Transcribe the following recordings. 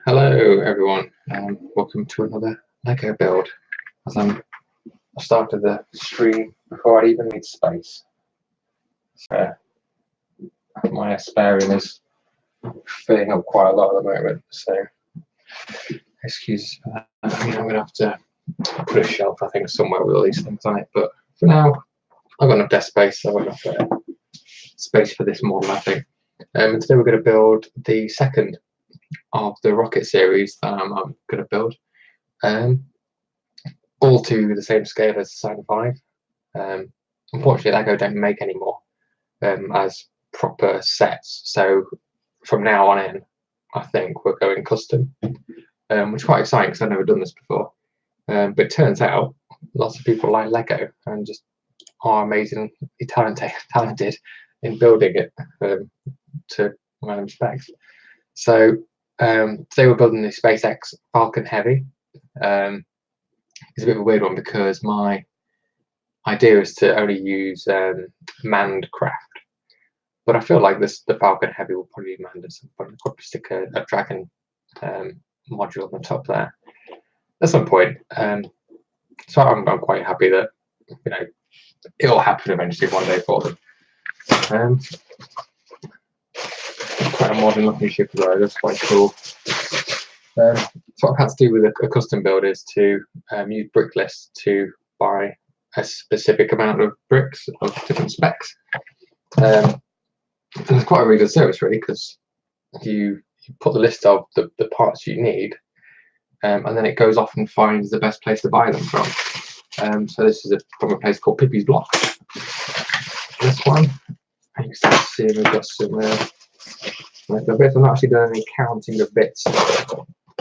Hello everyone, welcome to another Lego build. As I started the stream before I even need space. My spare room is filling up quite a lot at the moment, so excuse for that. I mean, I'm going to have to put a shelf, I think, somewhere with all these things on it, but for now I've got enough desk space, so I've got enough space for this model, I think. And today we're going to build the second of the rocket series that I'm going to build, all to the same scale as the Saturn V. Unfortunately, Lego don't make any more as proper sets, so from now on in, I think we're going custom, which is quite exciting because I've never done this before. But it turns out lots of people like Lego and just are amazingly talented in building it to random specs. So today we're building the SpaceX Falcon Heavy. It's a bit of a weird one because my idea is to only use manned craft, but I feel like the Falcon Heavy will probably be manned at some point. I'll probably stick a Dragon module on the top there at some point. So I'm quite happy that it'll happen eventually one day for them. Quite a modern looking ship as well. That's quite cool. So what I've had to do with a custom build is to use brick lists to buy a specific amount of bricks of different specs. And it's quite a really good service, really, because you put the list of the parts you need, and then it goes off and finds the best place to buy them from. So this is from a place called Pippi's Block. This one, and you can see we've got some bits. I'm not actually doing any counting of bits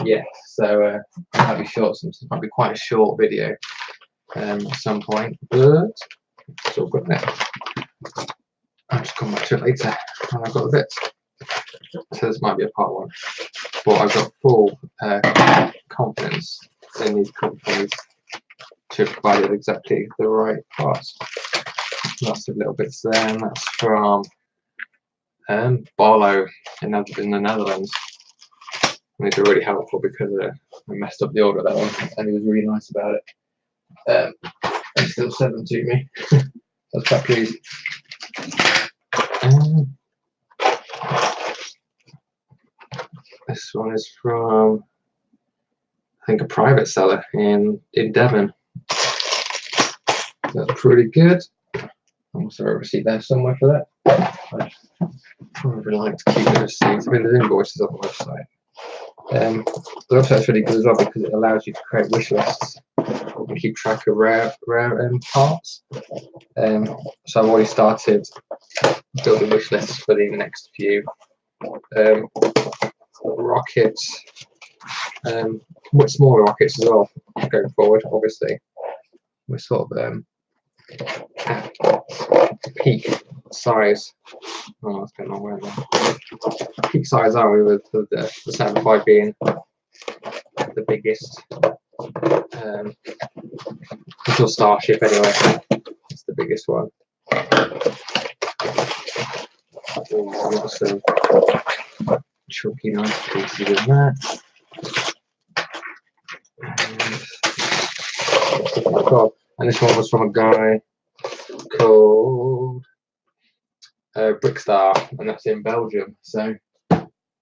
yet, so I might be short. This might be quite a short video at some point, but it's all good now. I'll just come back to it later when I've got the bits. So this might be a part one, but I've got full confidence in these companies to provide exactly the right parts. Lots of little bits there, and that's from Barlow in the Netherlands. And these are really helpful because I messed up the order of that one, and he was really nice about it. And still sent them to me. I was quite pleased. This one is from, I think, a private seller in Devon. That's pretty good. I must have a receipt there somewhere for that. I'd probably like to keep the receipts. I mean, there's invoices on the website. The website's really good as well because it allows you to create wish lists and keep track of rare parts. So I've already started building wish lists for the next few rockets, much smaller rockets as well going forward. Obviously, we're sort of at peak size. Oh, what's going on right now? Peak size are we with the Saturn V being the biggest. Until Starship anyway, it's the biggest one. We've got some chunky nice pieces in there. And this one was from a guy called Brickstar, and that's in Belgium. So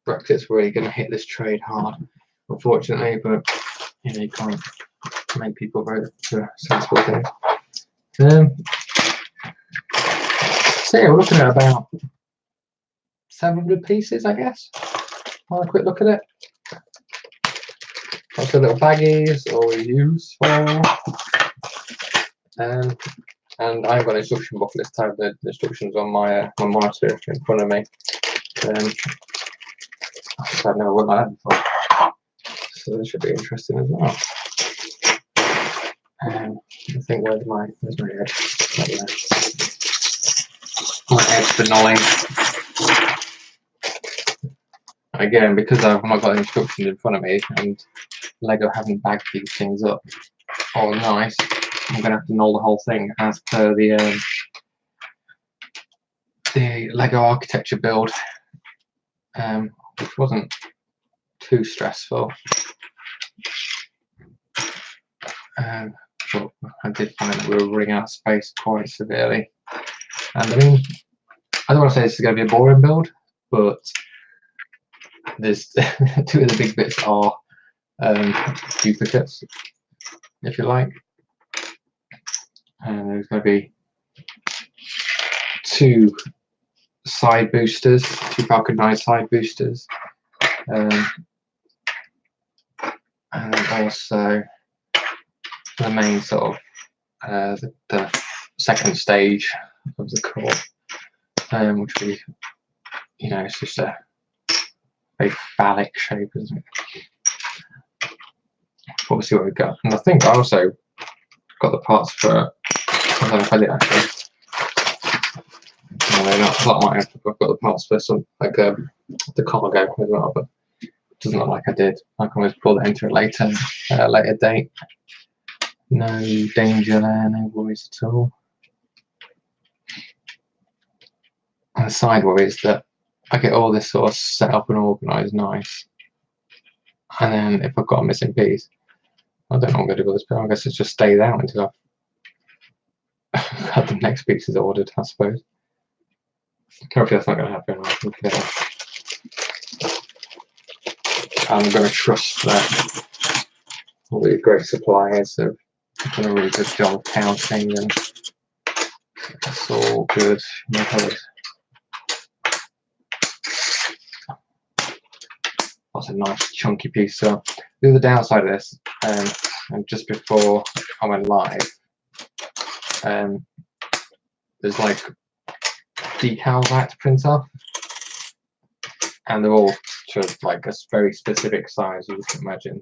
Brexit's really going to hit this trade hard, unfortunately, but you can't make people vote for sensible things. So yeah, we're looking at about 700 pieces, I guess. Have a quick look at it. Lots of little baggies, all useful. And I've got an instruction book this time. The instructions on my monitor in front of me. I've never worked like that before, so this should be interesting as well. I think where's my edge? My edge for knolling. Again, because I've not got instructions in front of me and Lego haven't bagged these things up all nice, I'm going to have to knoll the whole thing as per the Lego architecture build which wasn't too stressful. But I did find that we were running out of space quite severely. And I mean, I don't want to say this is going to be a boring build, but there's two of the big bits are duplicates, if you like. And there's going to be two side boosters, two Falcon 9 side boosters, and also the main sort of the second stage of the core, which will be, you know, it's just a very phallic shape, isn't it? But we'll see what we've got. And I think I also got the parts for, I don't know if I did actually. No, not like I've got the parts for some, like the cargo as well, but it doesn't look like I did. I can always pull that into a later date. No danger there, no worries at all. And the side worry is that I get all this sort of set up and organised nice, and then if I've got a missing piece, I don't know what I'm going to do with this, but I guess it's just stay there until I've had the next pieces ordered, I suppose. Hopefully that's not going to happen. I'm going to trust that all the great suppliers have done a really good job of counting, and it's all good. That's a nice chunky piece. So the other downside of this, and just before I went live, there's like decals I had to print off, and they're all to like a very specific size, you can imagine,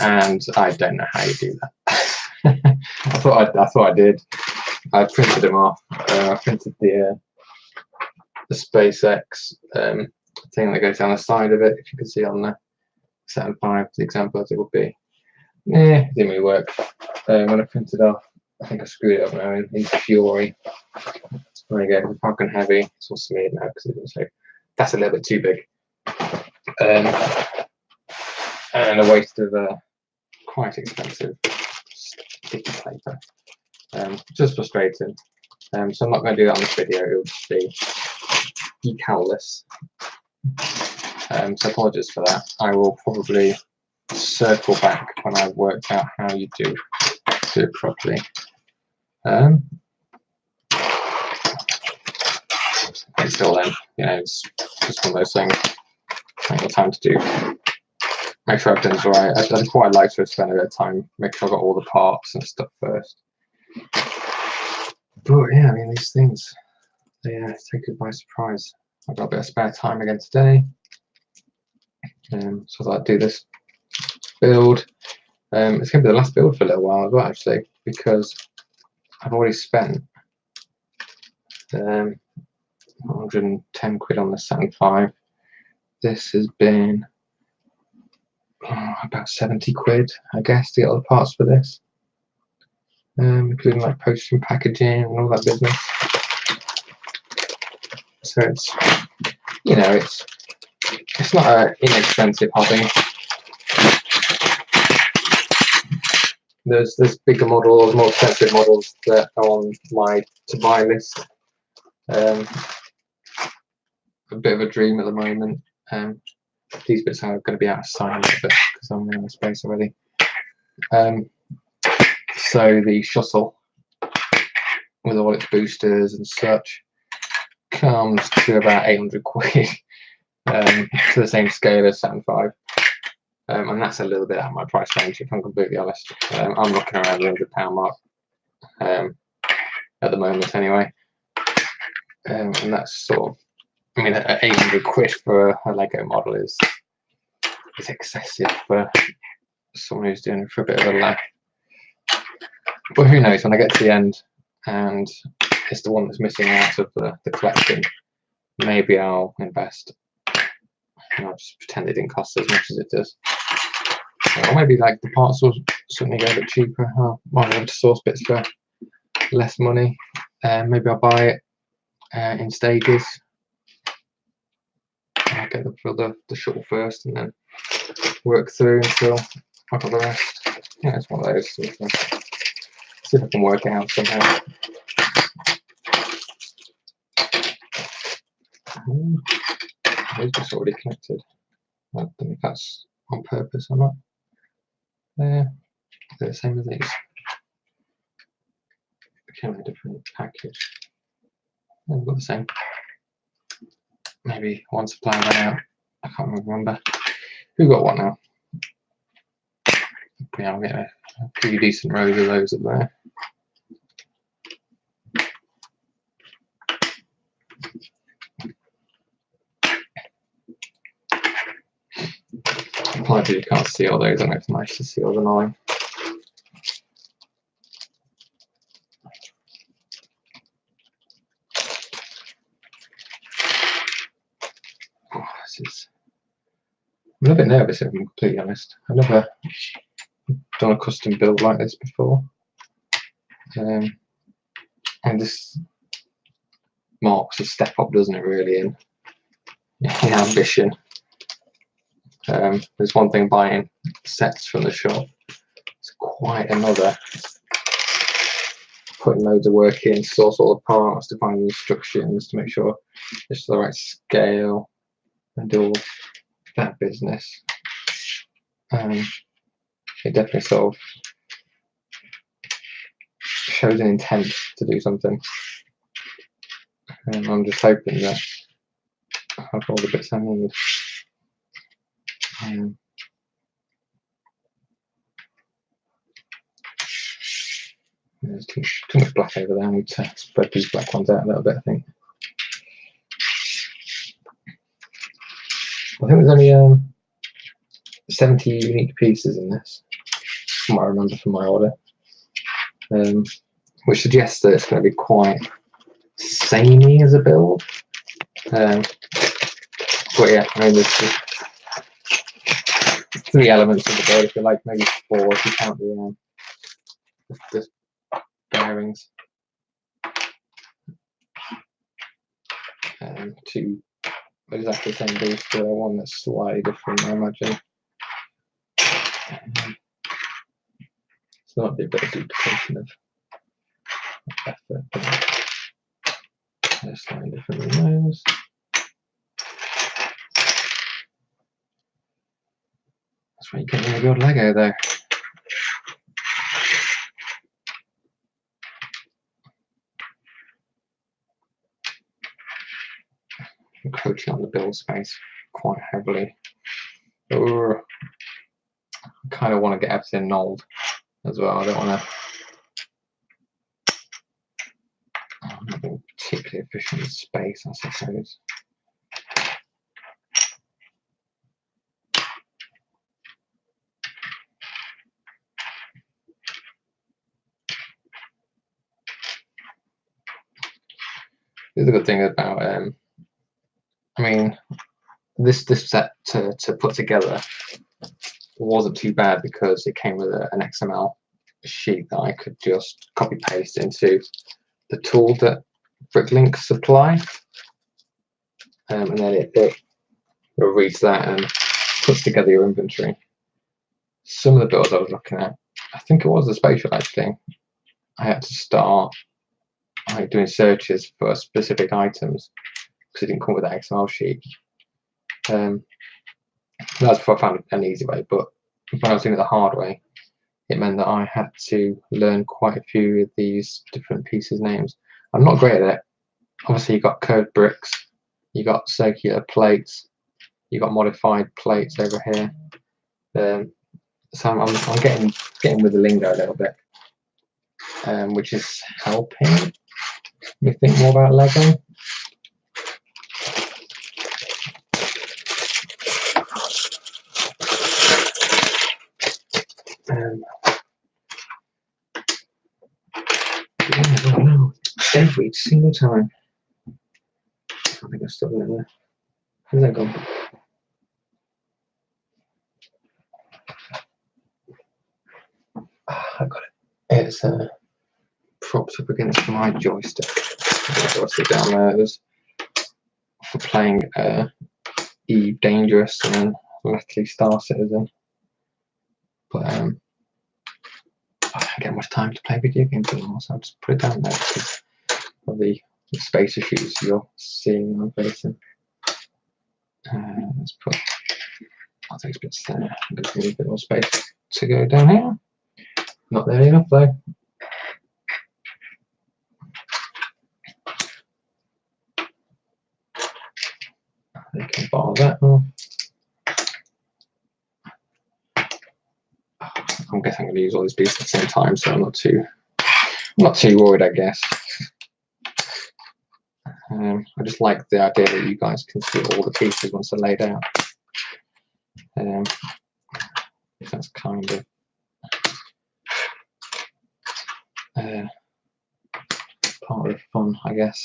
and I don't know how you do that. I thought I did. I printed them off. I printed the SpaceX thing that goes down the side of it, if you can see on the 7.5, the example as it would be. It didn't really work. When I printed off, I think I screwed it up now in Fury. There you go, the Falcon Heavy. It's all smeared now because it didn't say. That's a little bit too big. And a waste of quite expensive sticky paper. Just frustrating. So I'm not going to do that on this video, it will just be decal-less. So apologies for that. I will probably circle back when I've worked out how you do it properly. Until then, you know, it's just one of those things. I ain't got time to do. Make sure everything's right. I'd quite like to spend a bit of time, make sure I got all the parts and stuff first. But yeah, I mean, these things, they take it by surprise. I've got a bit of spare time again today, so I thought I'd do this build. It's going to be the last build for a little while as well, actually, because I've already spent 110 quid on the Saturn V. This has been about 70 quid, I guess, to get all the parts for this, including like postage and packaging and all that business. So it's, you know, it's not an inexpensive hobby. There's bigger models, more expensive models that are on my to buy list. A bit of a dream at the moment. These bits are going to be out of sight because I'm running out of space already. So the shuttle with all its boosters and such comes to about 800 quid, to the same scale as Saturn V. And that's a little bit out of my price range, if I'm completely honest. I'm looking around the £100 mark at the moment anyway. And that's sort of, I mean, 800 quid for a Lego model is excessive for someone who's doing it for a bit of a laugh. But who knows, when I get to the end and it's the one that's missing out of the collection, maybe I'll invest and I'll just pretend it didn't cost as much as it does. Or maybe like the parts will suddenly go a bit cheaper. I might be able to source bits for less money. Maybe I'll buy it in stages. I'll get the shuttle first and then work through until I got the rest. Yeah, it's one of those. See if I can work it out somehow. Those just already connected. I don't think that's on purpose or not. They're the same as these. Became a different package. They've got the same. Maybe one supply ran out. I can't remember. Who got what now? Yeah, I'll get a pretty decent rows of those up there. Apologies, you can't see all those. I know it's nice to see all the line. Oh, I'm a bit nervous, if I'm completely honest. I've never done a custom build like this before, and this marks a step up, doesn't it, really, in ambition. There's one thing buying sets from the shop, it's quite another putting loads of work in, source all the parts, to find the instructions, to make sure it's the right scale, and do all that business. It definitely sort of shows an intent to do something, and I'm just hoping that I have all the bits I need. There's too much black over there. I need to spread these black ones out a little bit, I think. I think there's only 70 unique pieces in this, from what I remember from my order, which suggests that it's going to be quite samey as a build. But yeah, I mean, there's 3 elements of the build, if you like, maybe 4 if you count the bearings. 2 exactly the same booster, one that's slightly different, I imagine. So that might be a bit of duplication of effort, but they're slightly different than those. That's why you get really good Lego though. Encroaching on the build space quite heavily. I kind of want to get everything nulled as well. I don't want to. I'm not being particularly efficient with space, I suppose. The other good thing about I mean, this set to put together wasn't too bad because it came with an XML sheet that I could just copy paste into the tool that Bricklink supply, and then it reads that and puts together your inventory. Some of the builds I was looking at, I think it was the spatial actually, I had to start doing searches for specific items because it didn't come with that XML sheet. That's before I found an easy way, but when I was doing it the hard way, it meant that I had to learn quite a few of these different pieces' names. I'm not great at it. Obviously, you've got curved bricks, you've got circular plates, you've got modified plates over here. So I'm getting with the lingo a little bit, which is helping me think more about Lego. Oh no, every single time. I think I stuck it there. Where's that gone? I got it. It's propped up against my joystick. I'll sit down there. There's for playing Eve Dangerous and then Latterly Star Citizen. But I don't get much time to play video games anymore, so I'll just put it down there because of the space issues you're seeing I'm facing. Let's put all those bits there. Gives me a bit more space to go down here. Not there enough though. They can bar that off. I'm guessing I'm going to use all these pieces at the same time, so I'm not too worried, I guess. I just like the idea that you guys can see all the pieces once they're laid out. That's kind of part of the fun, I guess.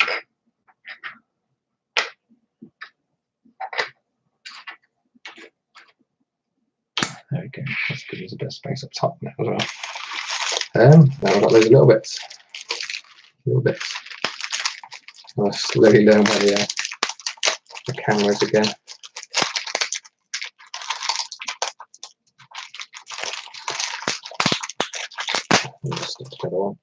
There we go. Let's give us a bit of space up top now as well. Now I've got those little bits. I'll slowly learn where the camera is again. Just stick the other one.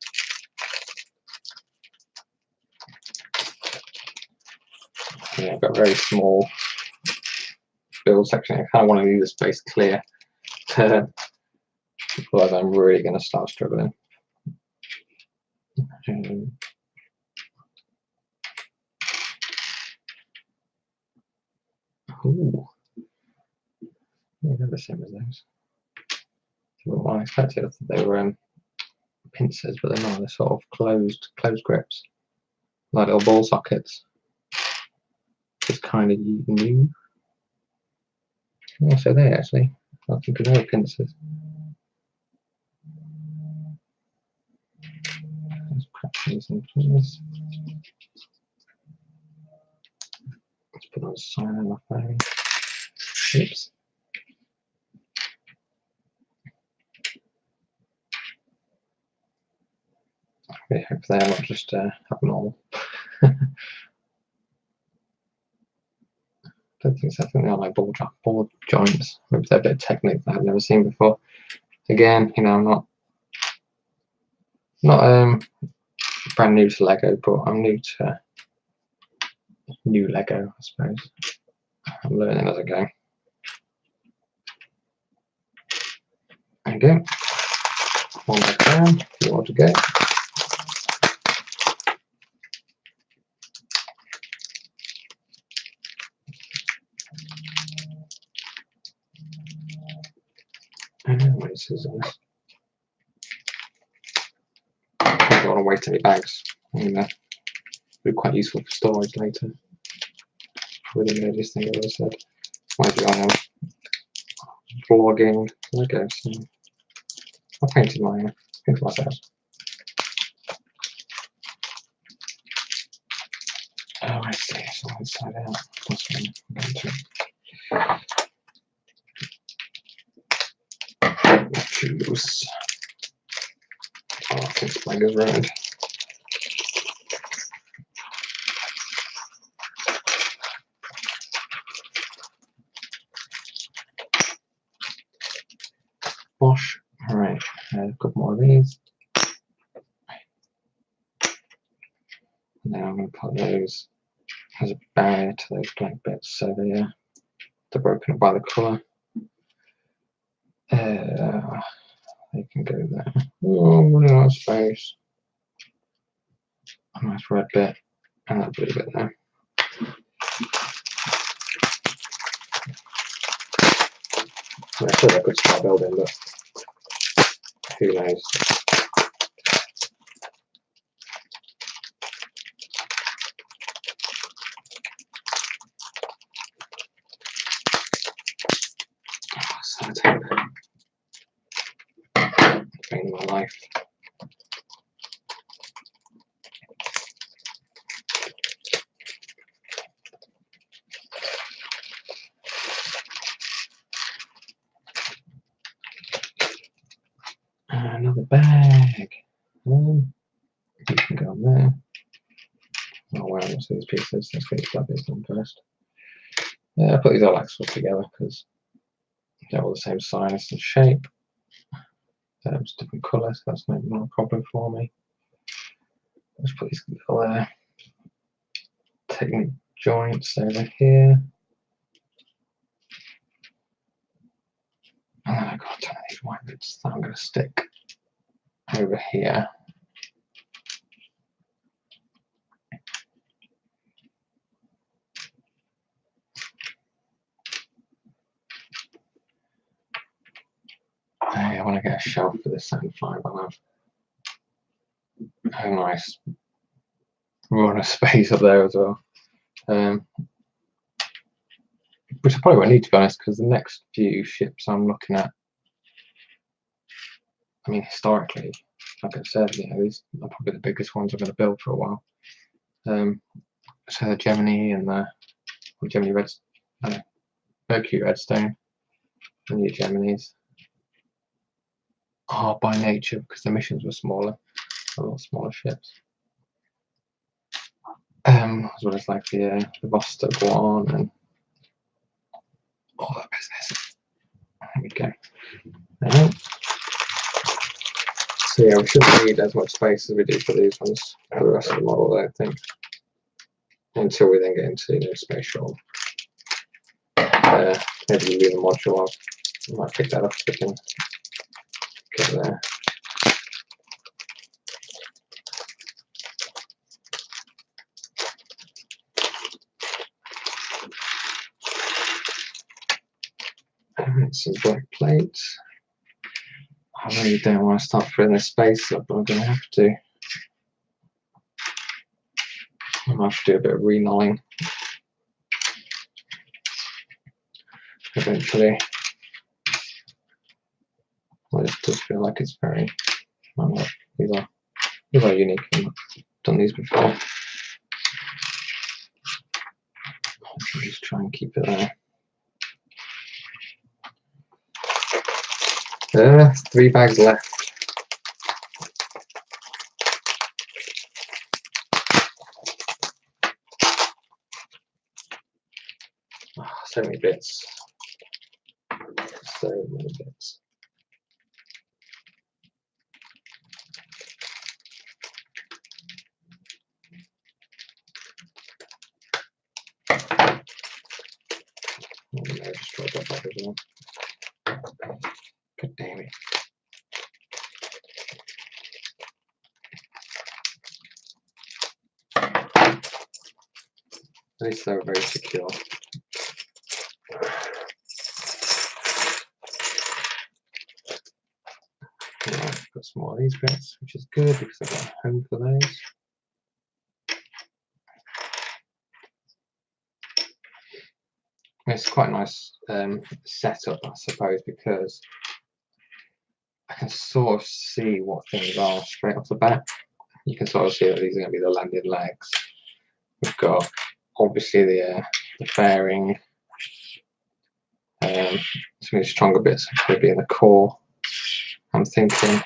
Yeah, I've got a very small build section. I kind of want to leave the space clear. Otherwise I'm really going to start struggling. Ooh. Yeah, they're the same as those. What I expected, I thought they were pincers, but they're not. They're sort of closed grips, like little ball sockets. It's kind of new. Yeah, so they actually, I think they were pincers. Let's crack these in place. Let's put on a sign on my phone. Oops. Okay, hopefully I'm not just abnormal. Don't think so. I think they're like ball joints. Maybe they're a bit of technique that I've never seen before. Again, you know, I'm not brand new to Lego, but I'm new to new Lego, I suppose. I'm learning as I go. There you go. One back down, if you want to go. And my scissors. I don't want to waste any bags. It'll be quite useful for storage later. Really nerdiest thing I've ever said. Why do I have vlogging Lego? So I painted myself. Oh, I see. It's all inside out. That's what I'm going to choose. Oh, I think this Lego's ruined. Bosh. Alright, a couple more of these. Now I'm going to put those as a barrier to those black bits so they're broken up by the colour. They can go there. Oh, I'm running out of space. A nice red bit and that blue bit there. I thought I could start building, but who knows? Sellotape. Pain in my life. Another bag. You can go on there. Oh well, let's see these pieces. Let's get these done first. Yeah, I put these all axles together because they're all the same size and shape. It's different colours, so that's not a problem for me. Let's put these little technique joints over here. And then I've got 10 of these white bits that I'm going to stick over here. I want to get a shelf for this sand fibre. I'll have a nice run of space up there as well. Which I probably won't need, to be honest, because the next few ships I'm looking at, I mean, historically, like I said, you know, these are probably the biggest ones I'm going to build for a while. So the Gemini and the Mercury Redstone and the Geminis are by nature, because the missions were smaller, a lot smaller ships. As well as like the Vostok one and all that business. There we go. So yeah, we shouldn't need as much space as we do for these ones for the rest of the model, though, I think, until we then get into space shuttle. Maybe we'll leave the module. I might pick that up so we can get there. Alright, some black plates. I really don't want to start filling this space up, but I'm going to have to. I might have to do a bit of re-knolling eventually. I just does feel like it's very. These are unique. I've not done these before. I'll just try and keep it there. 3 bags left. Oh, so many bits. So many bits. Oh, no, I destroyed that bag as well. God damn it. At least they were very secure. Yeah, I've got some more of these bits, which is good because I've got a home for those. It's quite a nice setup, I suppose, because I can sort of see what things are straight off the bat. You can sort of see that these are going to be the landing legs. We've got obviously the fairing. Some of the stronger bits are going to be in the core, I'm thinking.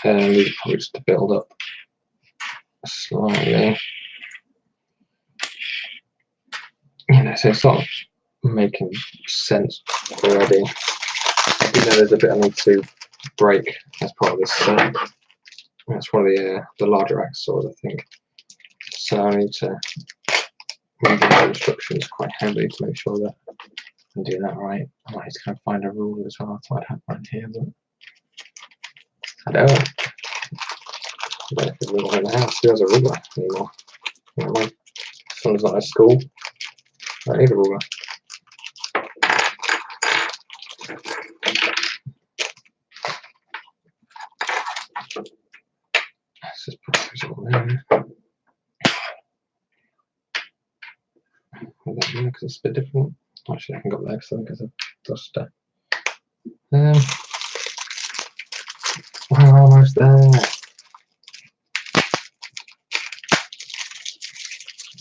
These are probably just to build up slightly. You know, so it's sort of making sense already. You know, there's a bit I need to break as part of this set. That's one of the larger axles, I think. So I need to read the instructions quite heavily to make sure that I do that right. I might just kind of find a ruler as well. I thought I'd have one here, but I don't know. I don't think ruler in the house. Who has a ruler anymore? You know what I mean? Someone's not at school. I don't need a ruler. Let's just put those all there. Put that there because it's a bit different. Actually, I can go there because I think it's a duster. We're almost there.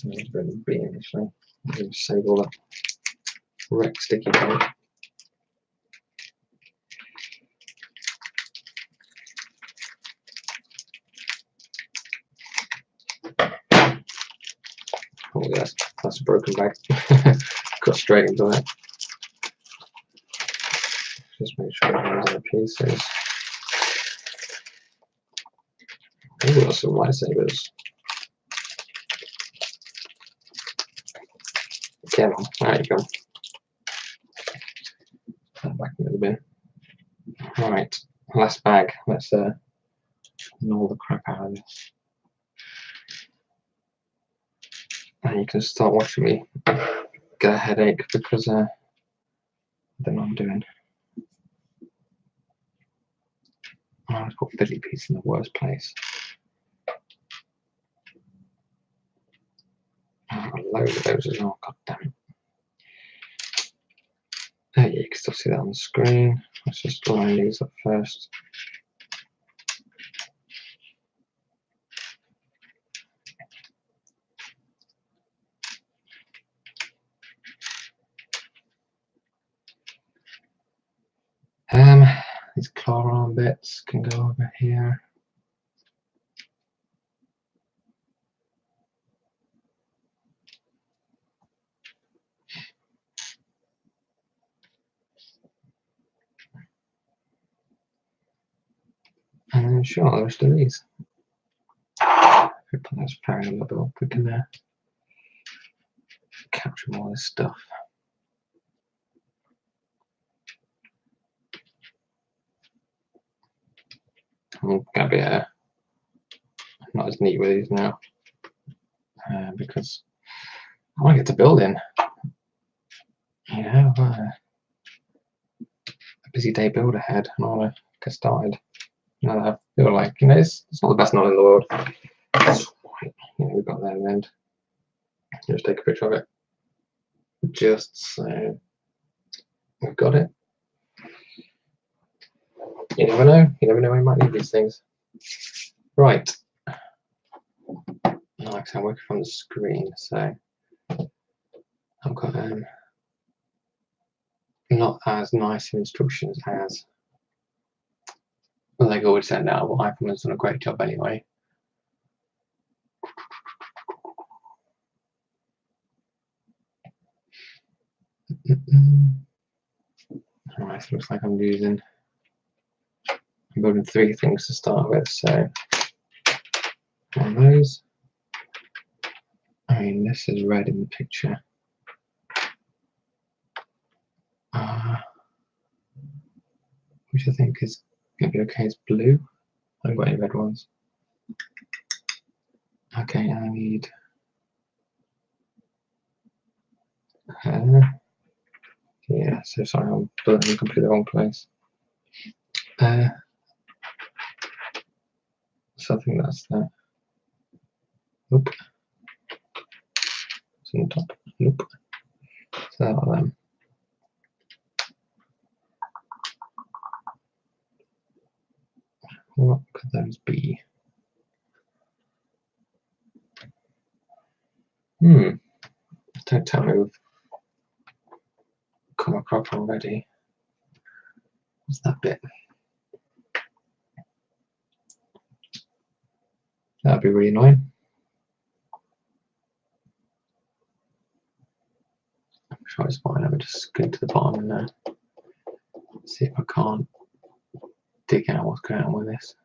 It's really beam actually. Just save all that wreck sticky tape. Oh yes, that's a broken back. bag. Got straight into it. Just make sure everyone's in the pieces. Ooh, got some lightsabers. Come on, there you go. Put that back into the bin. Right, last bag. Let's gnaw the crap out of this. And you can start watching me get a headache because I don't know what I'm doing. Oh, I've put fiddly piece in the worst place. Oh, I've got loads of those as well, god damn it. There you can still see that on the screen. Let's just line these up first. These claw arm bits can go over here. And then sure, the rest of these. If we put those firing a little bit up, we can capture more of this stuff. I'm gonna be not as neat with these now because I want to get to building. You know, a busy day build ahead, and I want to get started. You know, I feel like, you know, it's not the best knot in the world. It's white. You know, we've got that end. Just take a picture of it. Just so we've got it. You never know. You never know when you might need these things. Right. Like I'm working from the screen, so I've got not as nice instructions as Lego would send out, but Eifflemans done a great job anyway. Alright, so looks like I'm building 3 things to start with, so one of those. I mean, this is red in the picture. Which I think is going to be okay as blue. I haven't got any red ones. Okay, I need yeah, so sorry, I'm building in completely the wrong place. So I think that's that. Nope. It's on the top. Nope. So that one them. What could those be? Don't tell me we've come across already. What's that bit? That'd be really annoying. I'm sure it's fine. Let me just go to the bottom and see if I can't dig out what's going on with this.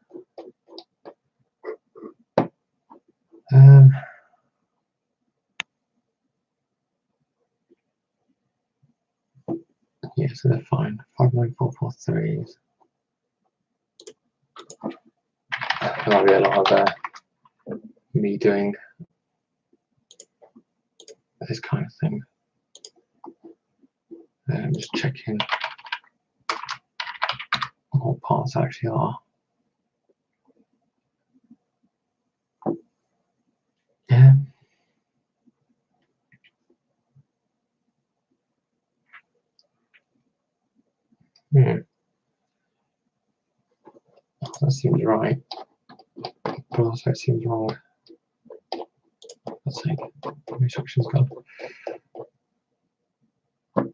Yeah, so they're fine. 59443s. That'll be a lot of me doing this kind of thing. Just checking what parts actually are. Yeah. That seems right, but also it seems wrong. Let's see. Instructions gone.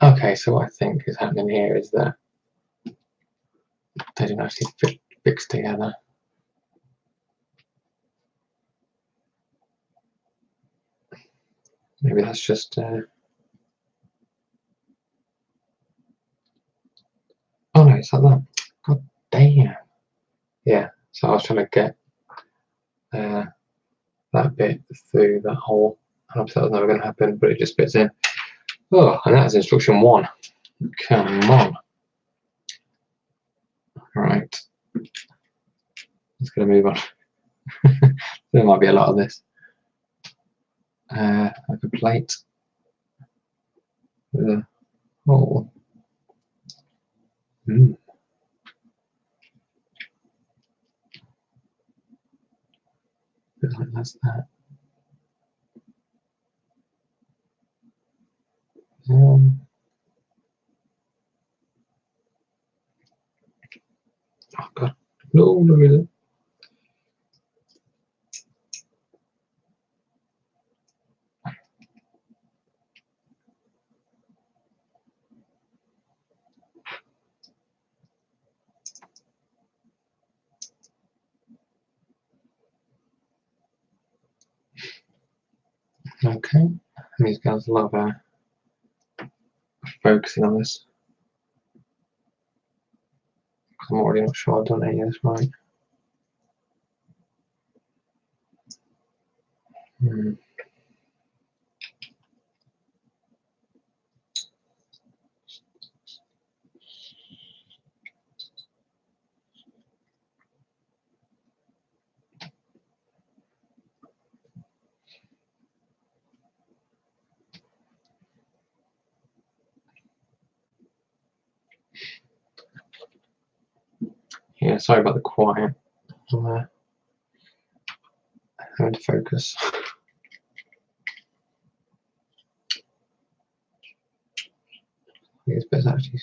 Okay, so what I think is happening here is that they didn't actually fit fixed together. Maybe that's just it's like that. God damn. Yeah, so I was trying to get that bit through that hole, and obviously that was never going to happen, but it just fits in. Oh, and that's instruction 1. Come on. Right. Let's going to move on. There might be a lot of this. Like a plate with a hole. Like that's that. Oh God, no, no, no. Okay, these guys love focusing on this. I'm already not sure I've done any of this right. Yeah, sorry about the quiet. I'm having to focus. These bits actually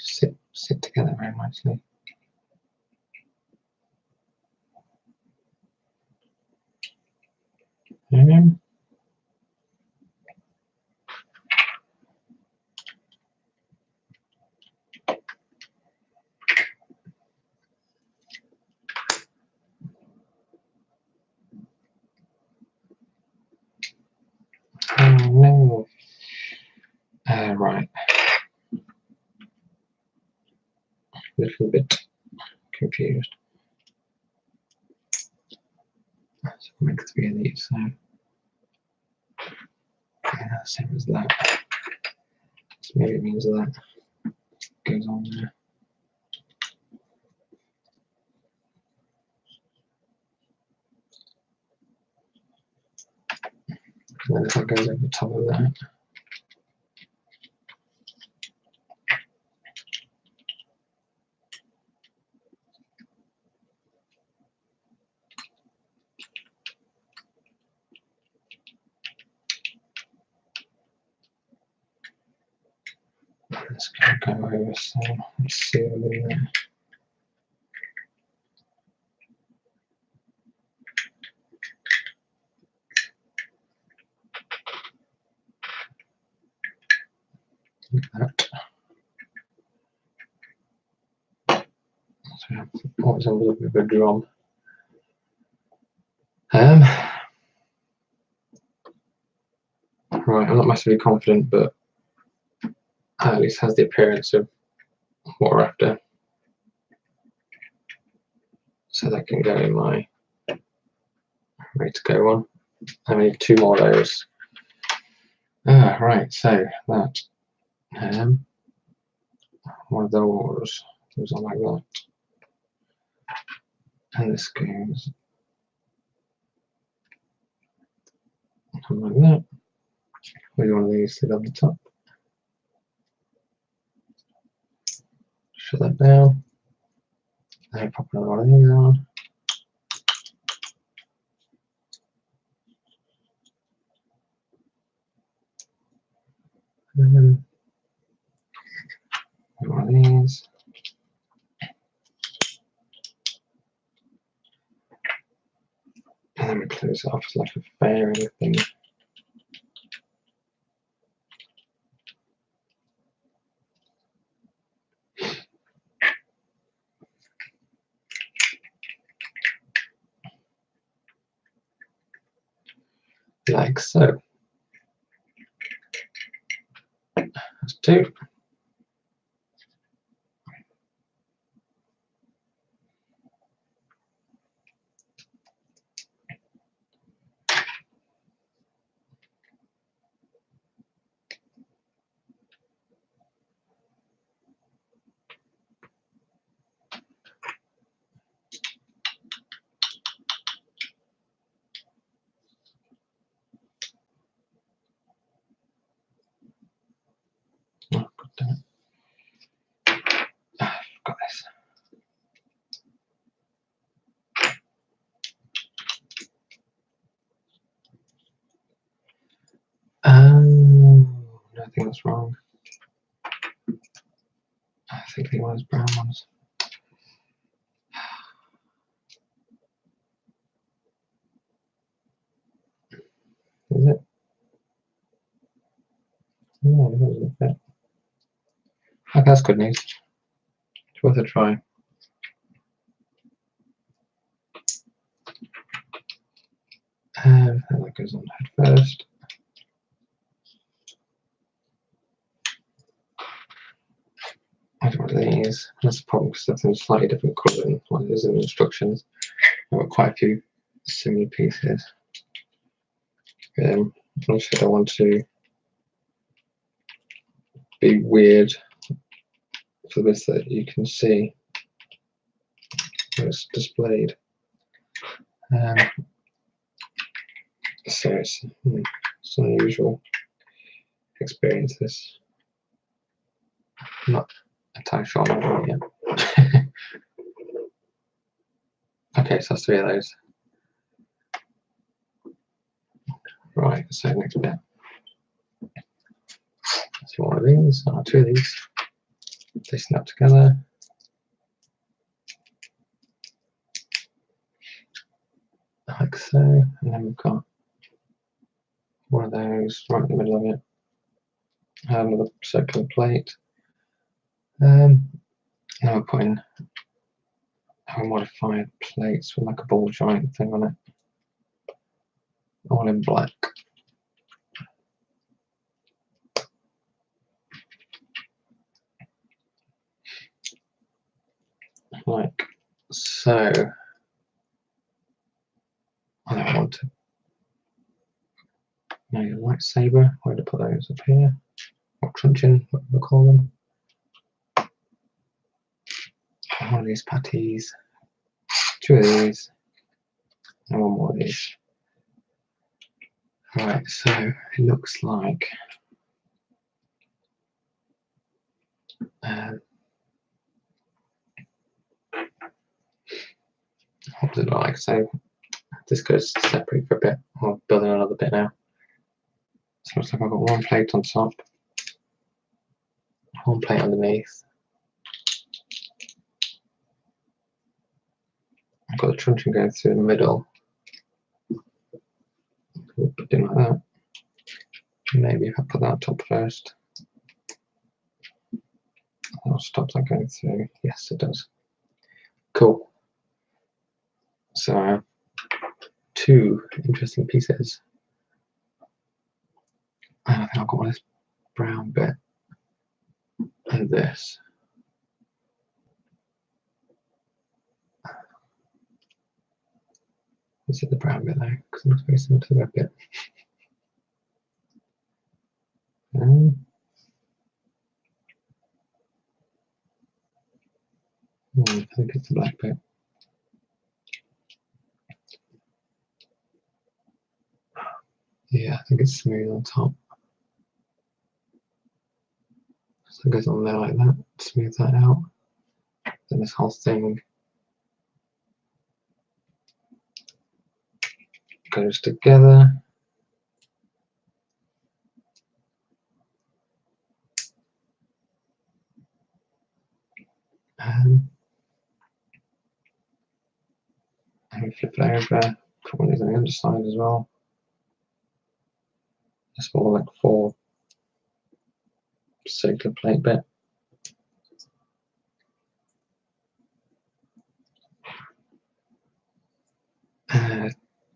sit together very nicely. Oh no. Right. A little bit confused. So we'll make 3 of these. So yeah, same as that. So maybe it means that goes on there. And then if that goes over the top of that. It's going to go over, so let's see what we do. Look at that. So what's a little bit of a drum. Right, I'm not massively confident, but at least has the appearance of what we're after. So that can go in my ready to go one. I need 2 more of those. Right, so that one of those goes on like that. And this goes on like that. With one of these sit on the top. Shut that down. Then pop another one of these on. And then one of these. And then we close it off as like a fairing thing. Like so. That's 2. think they want those brown ones. Is it? No, it doesn't fit. Okay, that's good news. It's worth a try. And that goes on head first. I don't want these. That's the problem because they're slightly different colour than what it is in the instructions. I've got quite a few similar pieces. Also, I don't want to be weird for this that you can see when it's displayed. So it's an unusual experience. This not entirely sure I'm on it yet. Okay, so that's 3 of those. Right, so next bit. Let's do one of these, 2 of these. They snap together. Like so, and then we've got one of those right in the middle of it. Another circular plate. Now we're putting our modified plates with like a ball joint thing on it, all in black. Like so. I don't want to know your lightsaber. I'm going to put those up here, or truncheon, what we call them. One of these patties, 2 of these, and 1 more of these. Right, so it looks like what does it look like? So this goes separate for a bit. I'll build another bit now. So it looks like I've got 1 plate on top, 1 plate underneath. I've got the truncheon going through the middle. Something like that. Maybe if I put that on top first, that'll stop that going through. Yes, it does. Cool. So 2 interesting pieces. I think I've got this brown bit and this. Is it the brown bit though? Because it looks very similar to the red bit. I think it's the black bit. Yeah, I think it's smooth on top. So it goes on there like that, smooth that out. Then this whole thing goes together. And we flip it over, put one of these on the underside as well. A small like 4 circular plate bit.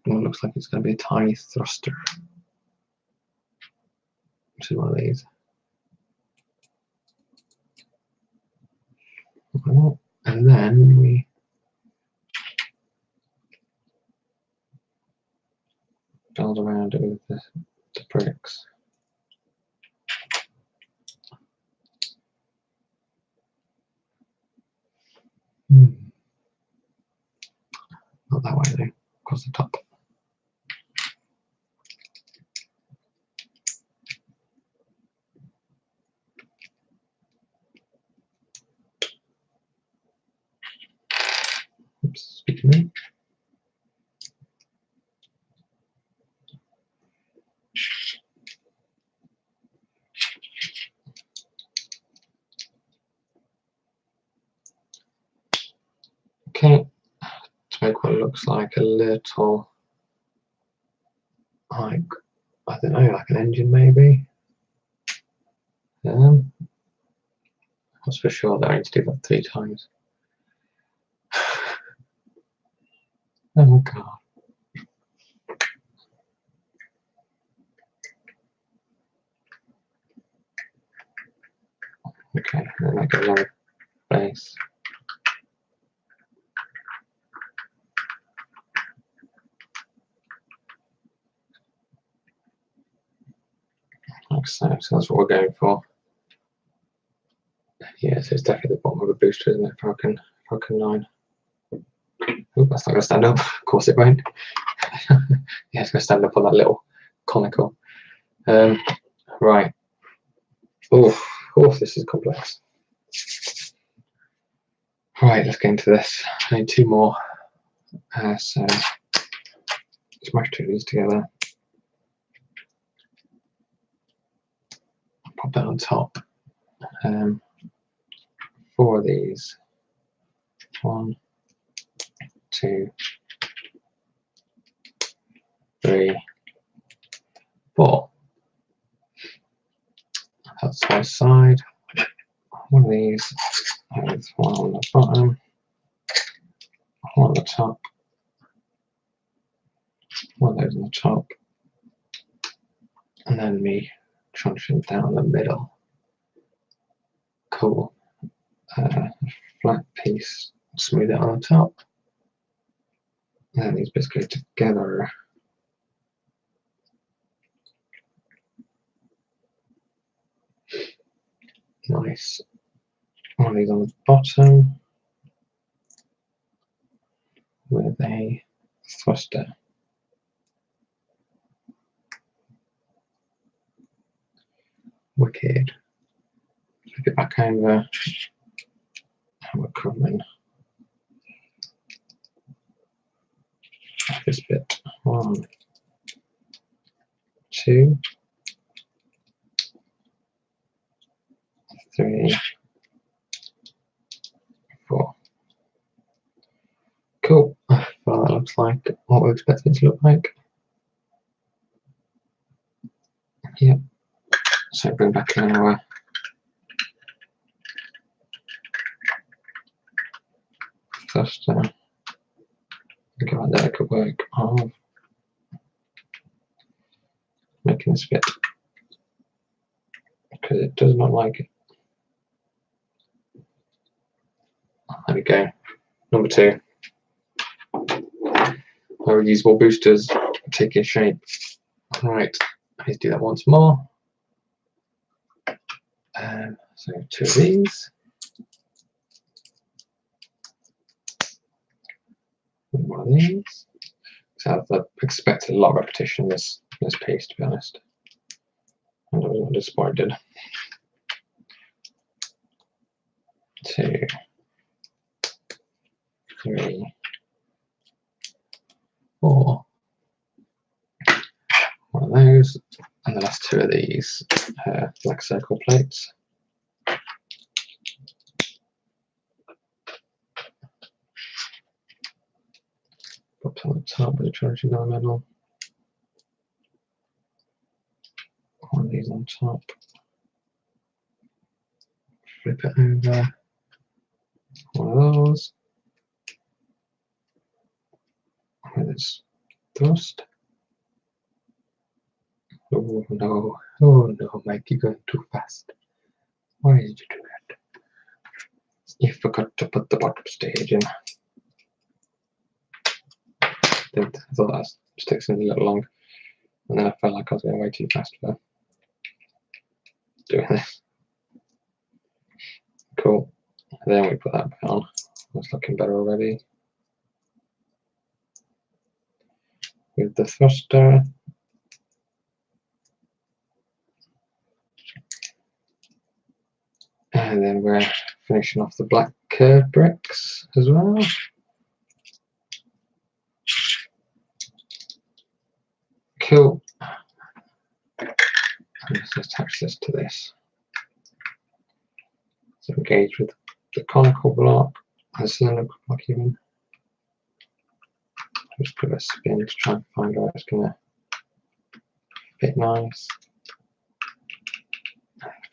What looks like it's going to be a tiny thruster, which is one of these. And then we build around it with the bricks. Not that way though, across the top. Oops, speaking of. Okay, to make what looks like a little, like, I don't know, like an engine maybe. That's for sure that I need to do that 3 times. Oh my god. Okay, and then I get another base. Like so, so that's what we're going for. Yeah, so it's definitely the bottom of the booster, isn't it? Falcon 9. Oh, that's not going to stand up. Of course it won't. Yeah, it's going to stand up on that little conical. Right. Oh, this is complex. Right, let's get into this. I need 2 more. So smash 2 of these together. Pop that on top. 4 of these. 1, 2, 3, 4. That's one side. 1 of these. There's 1 on the bottom. 1 on the top. 1 of those on the top. And then me truncheon down the middle. Cool. Flat piece. Smooth it on the top. And then these bits go together. Nice. 1 of these on the bottom with a thruster. Wicked. Flip it back over. And we're coming. This bit. 1, 2, 3, 4. Cool. Well, that looks like what we expect it to look like. Yep. So bring back in our first think about that could work of making this fit, because it does not like it. There we go. Number 2. Our reusable boosters taking shape. Right, let's do that once more. So 2 of these. And 1 of these. So I've expected a lot of repetition in this piece, to be honest. And I was not disappointed. 2, 3, 4. 1 of those, and the last 2 of these black circle plates. Put on the top with the truncheon down the middle. 1 of these on top. Flip it over. 1 of those. With its thrust. Oh no, Mike, you're going too fast. Why did you do that? You forgot to put the bottom stage in. I thought that sticks in a little long, and then I felt like I was going way too fast for doing this. Cool. And then we put that back on. That's looking better already. With the thruster. And then we're finishing off the black curved bricks as well. Cool. And let's attach this to this. So engage with the conical block and the cylinder block even. just put a spin to try and find where it's gonna fit nice.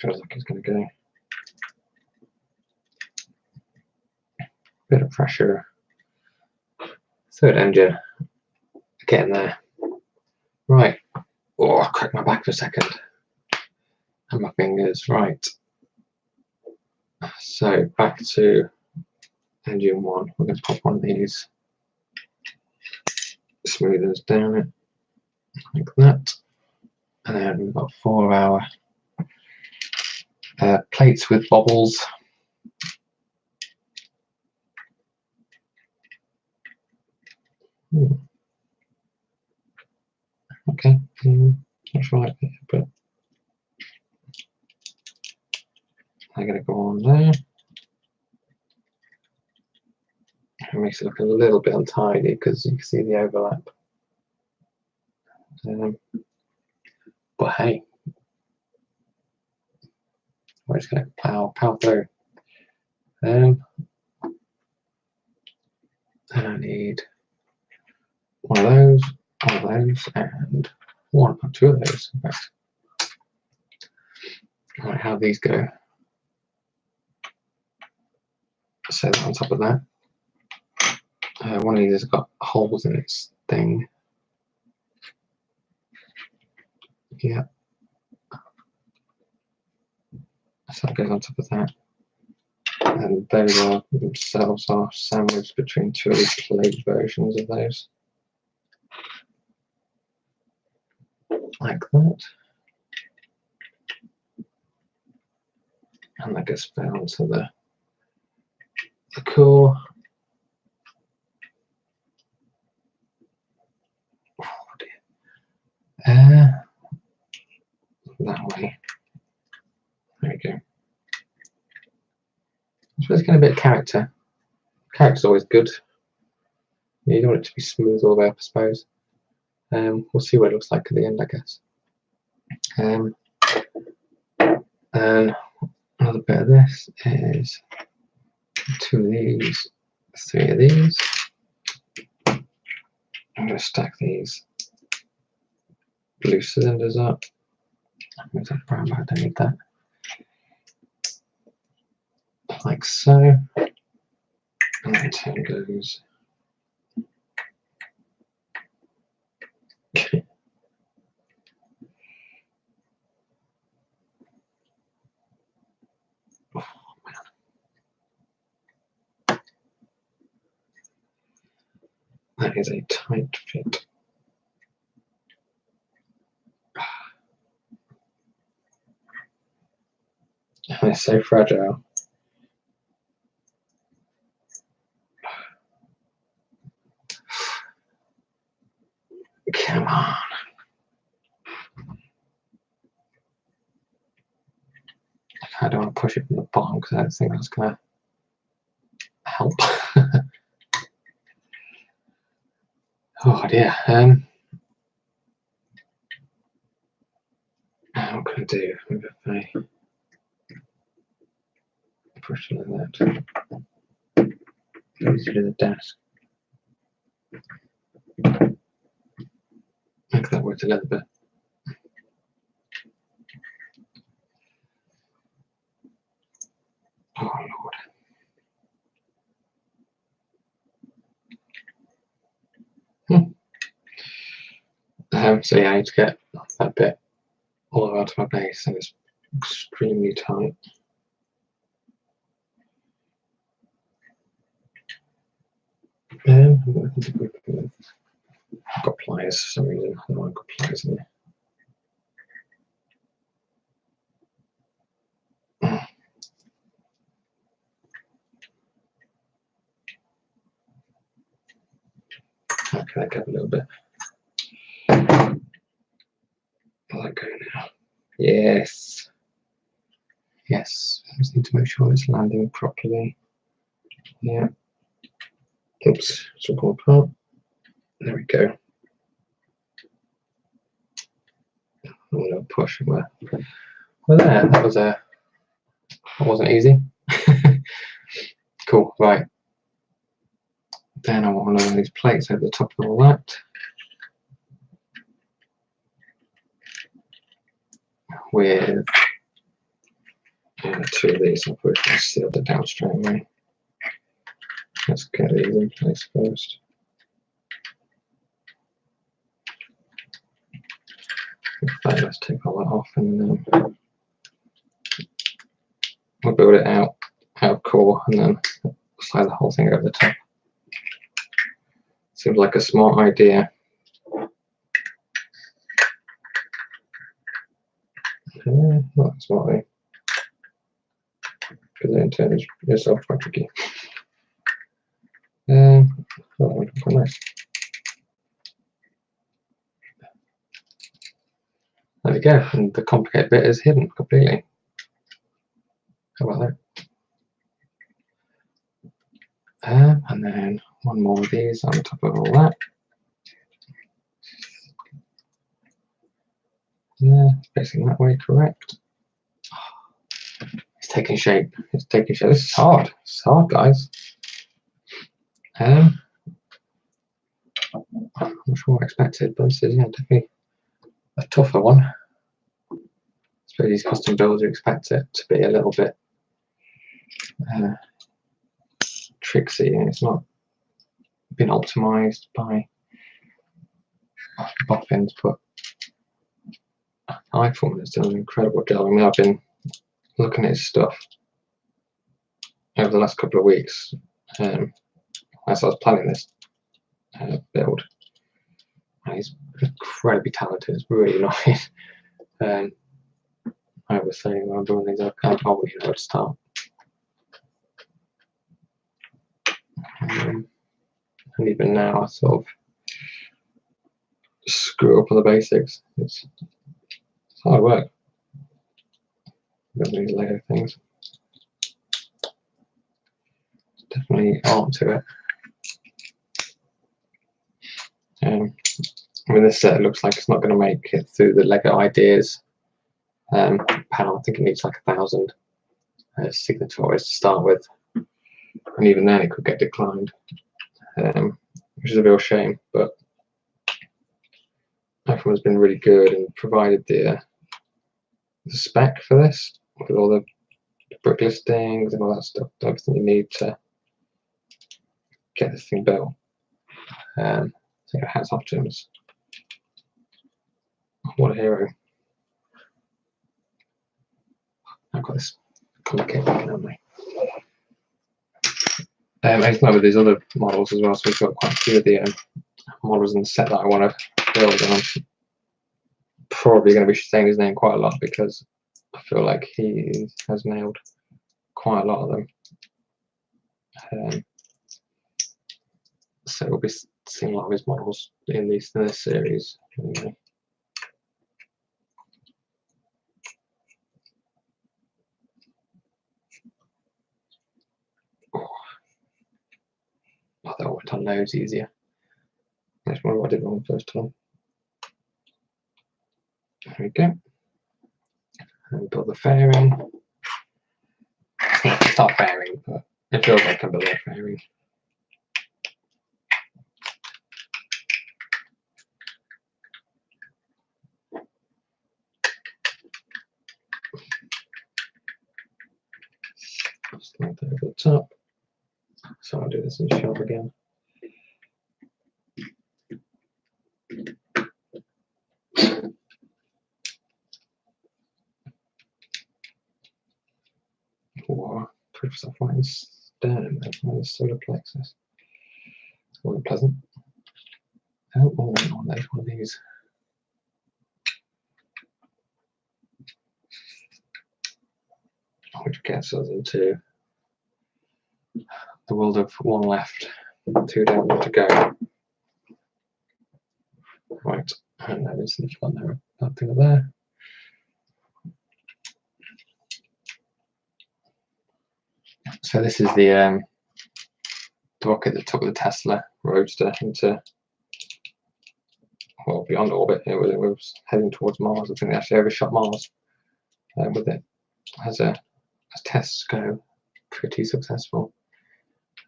Feels like it's gonna go. Bit of pressure. Third engine. Getting there. Right. Oh, I cracked my back for a second. And my fingers. Right. So back to engine one. We're going to pop one of these smoothers down it like that. And then we've got 4 of our plates with bobbles. Okay, not sure like that, but I'm going to go on there. It makes it look a little bit untidy because you can see the overlap. But hey, we're just going to power through. And I need one of those, and two of those. In fact. Right, how these go. Set that on top of that. One of these has got holes in its thing. Yeah. So that goes on top of that. And those are themselves are sandwiched between two of these plate versions of those. Like that. And that gets fed onto the core. Oh dear. That way. There we go. So it's getting a bit of character. Character's always good. You don't want it to be smooth all the way up, I suppose. We'll see what it looks like at the end, I guess. And another bit of this is 2 of these, 3 of these. I'm going to stack these blue cylinders up. Move that brown, but I don't need that. Like so. And then 10 goes. Oh, man. That is a tight fit. And it's so fragile. Come on. I don't want to push it from the bottom because I don't think that's going to help. Oh dear. What can I do? Maybe if I push it like that. Goes to the desk. Make that work a little bit. Oh Lord. So yeah, I need to get that bit all the way out to my base, and it's extremely tight. I've got pliers for some reason. I don't want to put pliers in there. Okay, that got a little bit. I'll let go now. Yes. Yes. I just need to make sure it's landing properly. Yeah. Oops, it's all gone apart. There we go. A little push. Well, there. That wasn't easy. Cool. Right. Then I want one of these plates over the top of all that, with two of these. I'll put it sealed it down straight away. Let's get these in place first. Right, let's take all that off, and then we'll build it out of core, and then slide the whole thing over the top. Seems like a smart idea. Not smartly, because then turn yourself quite tricky. Oh, quite nice. There we go, and the complicated bit is hidden completely. How about that? And then one more of these on top of all that. Yeah, facing that way, correct. It's taking shape. It's taking shape. This is hard. It's hard, guys. I'm not sure what I expected, but this is, yeah, definitely a tougher one. I suppose these custom builds, you expect it to be a little bit tricksy, and it's not been optimized by boffins, but Eifflemans has done an incredible job. I mean, I've been looking at his stuff over the last couple of weeks as I was planning this build, and he's incredibly talented. It's really nice. I was saying when I'm doing things, I can't always know where to start. And even now, I sort of screw up on the basics. It's hard work. Building these Lego things. Definitely art to it. I mean, this set looks like it's not going to make it through the Lego Ideas panel. I think it needs like 1,000 signatories to start with, and even then it could get declined, which is a real shame. But everyone's been really good and provided the spec for this with all the brick listings and all that stuff, everything you need to get this thing built. So hats off to him. What a hero. I've got this complicated thing, haven't I? He's not with these other models as well, so we've got quite a few of the models in the set that I want to build, and I'm probably going to be saying his name quite a lot because I feel like he has nailed quite a lot of them. So we'll be seeing a lot of his models in this series. Anyway. Oh, that went on loads easier. Let's wonder what I did wrong the first time. There we go. And build the fairing. It's not fairing, but it feels like I'm building a fairing. Slide that over the top. So I'll do this in shop again. Or put yourself right in sternum there from the solar plexus. It's all unpleasant. Oh, there's one of these. Which gets us into the world of one left, two down, one to go. Right, and that is the fun there, that thing there. So this is the rocket that took the Tesla Roadster into, well, beyond orbit. It was heading towards Mars. I think they actually overshot Mars with it. As tests go, pretty successful.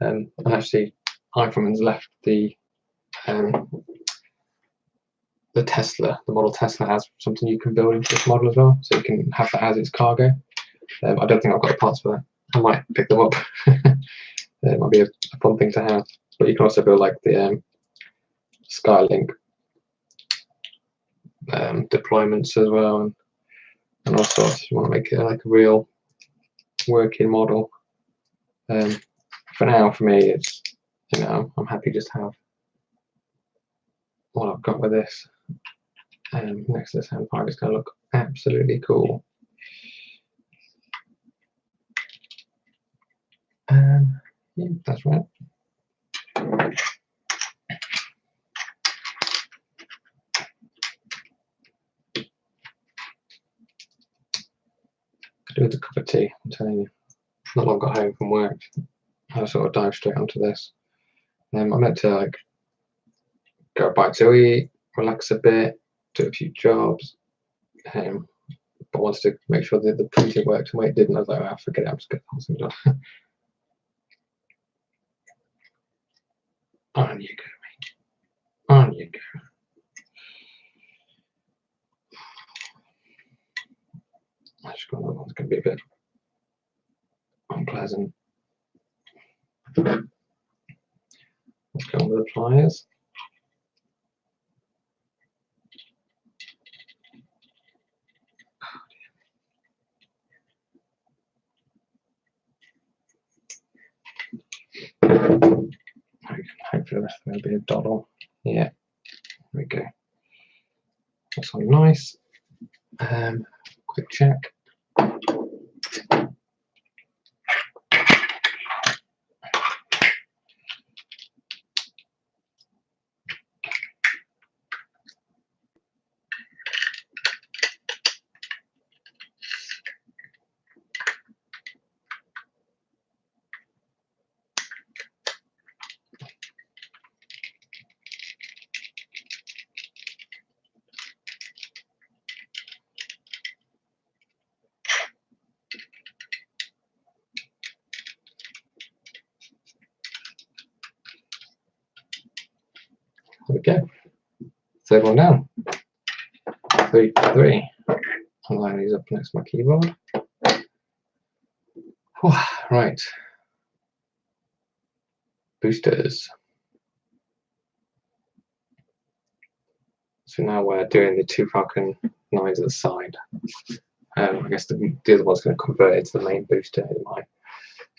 And actually, Eifflemans left the Tesla, the model Tesla has something you can build into this model as well, so you can have that as its cargo. I don't think I've got the parts for that. I might pick them up. It might be a fun thing to have. But you can also build like the Skylink deployments as well, and all sorts. If you want to make it like a real working model. For now, for me, it's, you know, I'm happy just to have what I've got with this. Next to the Sandpipe, it's going to look absolutely cool. Yeah, that's right. Could do with a cup of tea, I'm telling you. Not long got home from work, I sort of dive straight onto this. I meant to like go a bite to eat, relax a bit, do a few jobs, but I wanted to make sure that the printing worked, and when it didn't, I was like, oh, forget it, I'm just going to have some done. On you go, mate. On you go. I just got another one's going to be a bit unpleasant. Let's go on with the pliers. Hopefully the rest of it will be a doddle. Yeah, there we go. That's all nice. Quick check. There we go. Third one down. 3 for 3. I'll line these up next to my keyboard. Right. Boosters. So now we're doing the 2 Falcon 9s at the side. I guess the other one's going to convert it to the main booster in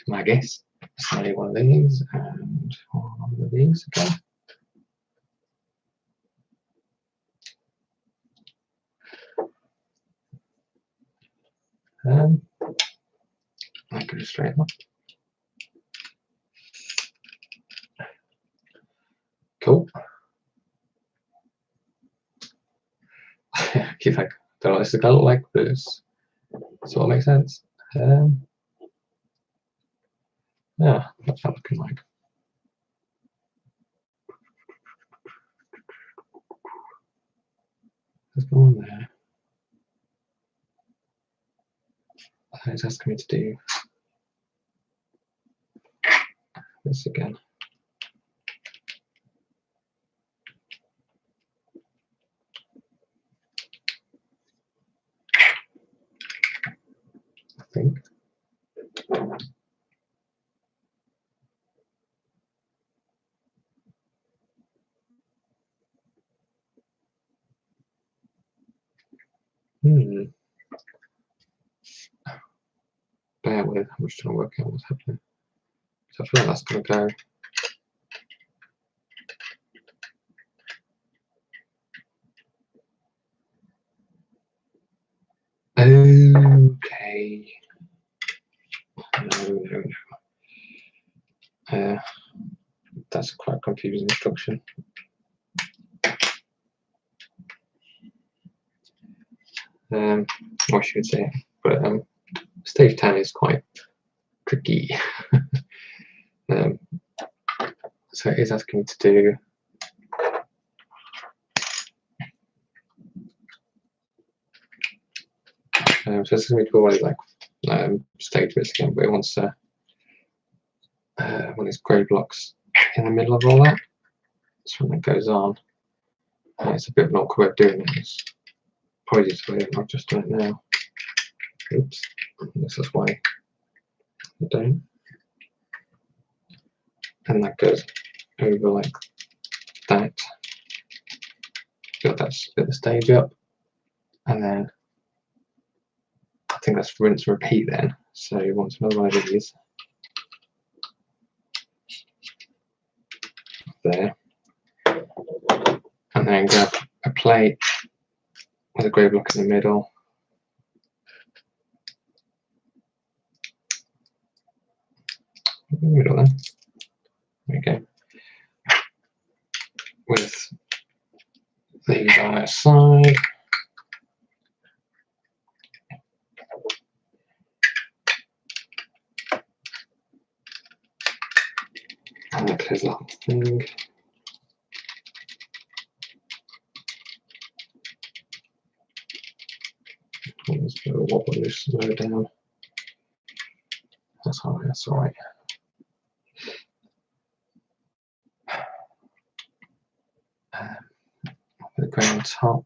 my guess. So one of these and one of these again. I could just straighten up. Cool. Keep like, don't know what this is gonna look like, but it's sort of makes sense. Yeah, what's that looking like? Let's go on there. It's asking me to do this again. I think. Bear with, I'm just trying to work out what's happening. So I feel like that's going to go. Okay. No. That's quite a confusing instruction. What should I say? But stage 10 is quite tricky. So it is asking me to do so it's asking me to do all these like stage bits again, but it wants one of these grey blocks in the middle of all that. So when it goes on, it's a bit of an awkward way of doing it. It's probably just the way I've just done it now. Oops, this is why you don't. And that goes over like that. Got that split the stage up, and then I think that's rinse and repeat then. So you want another one of these there, and then grab a plate with a grey block in the middle. Middle then. There we go. With these on their side. And that clears the whole thing. Let's go wobble this slow down. That's alright, that's alright. The grey on top.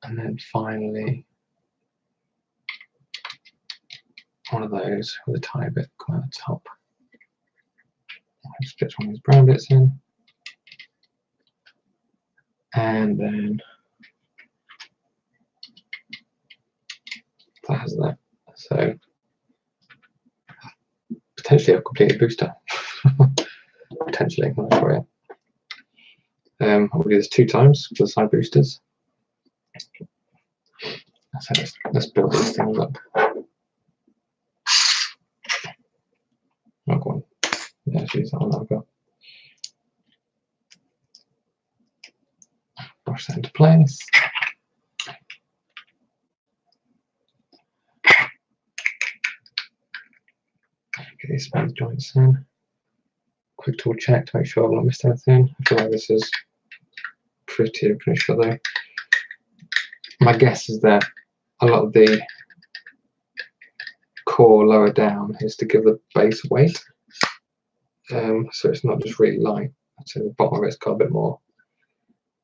And then finally one of those with a tiny bit going on the top. Just get one of these brown bits in. And then that has that. So potentially a completed booster. Potentially, I'm not sure yet. I'll do this 2 times for the side boosters. So let's build these things up. Oh, go on. Yeah, let's use that one. I've got. Brush that into place. Get these space joints in. Quick tool check to make sure I've not missed anything. I feel like this is pretty finished though. My guess is that a lot of the core lower down is to give the base weight. So it's not just really light. So the bottom of it's got a bit more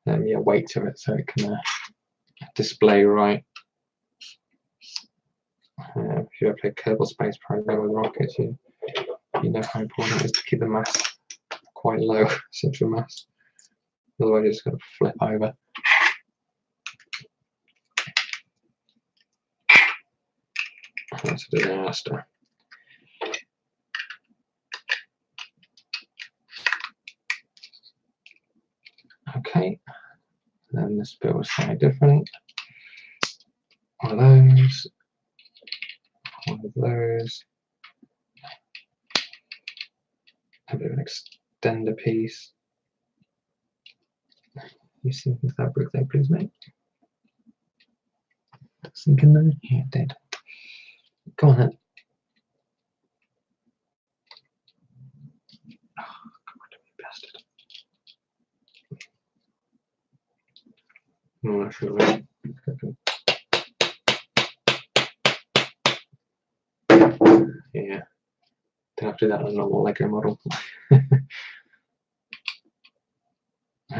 weight to it, so it can display right. If you ever play Kerbal Space Program with rockets, you know how important it is to keep the mass quite low, central mass. Otherwise, you're just going to flip over. That's a disaster. Okay, then this bit was slightly different. One of those, one of those, a bit of an extender piece. You sink into that brick there, please, mate. Sink in there? Yeah, it did. Go on then. Oh, come on, you bastard. I'm not sure. Yeah, don't have to do that on a normal Lego model. There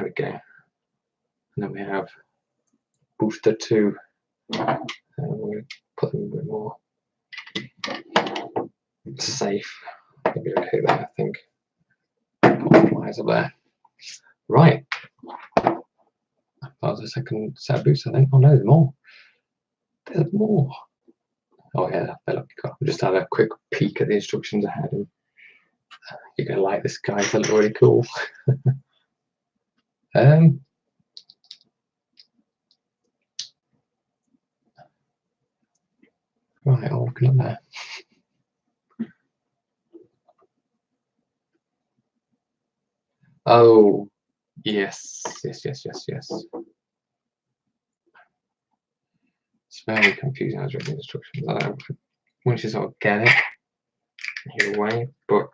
we go. And then we have booster 2. We'll put them a bit more safe. Maybe okay there, I think. Put my eyes up there. Right. That was the second set of boots, I think. Oh no, there's more. There's more. Oh yeah, they look cool. I'll just have a quick peek at the instructions ahead, and you're gonna like this guy. They look really cool. Right, I'll look up there. Oh, yes. It's very confusing as reading the instructions. I don't, once you sort of get it, either way, but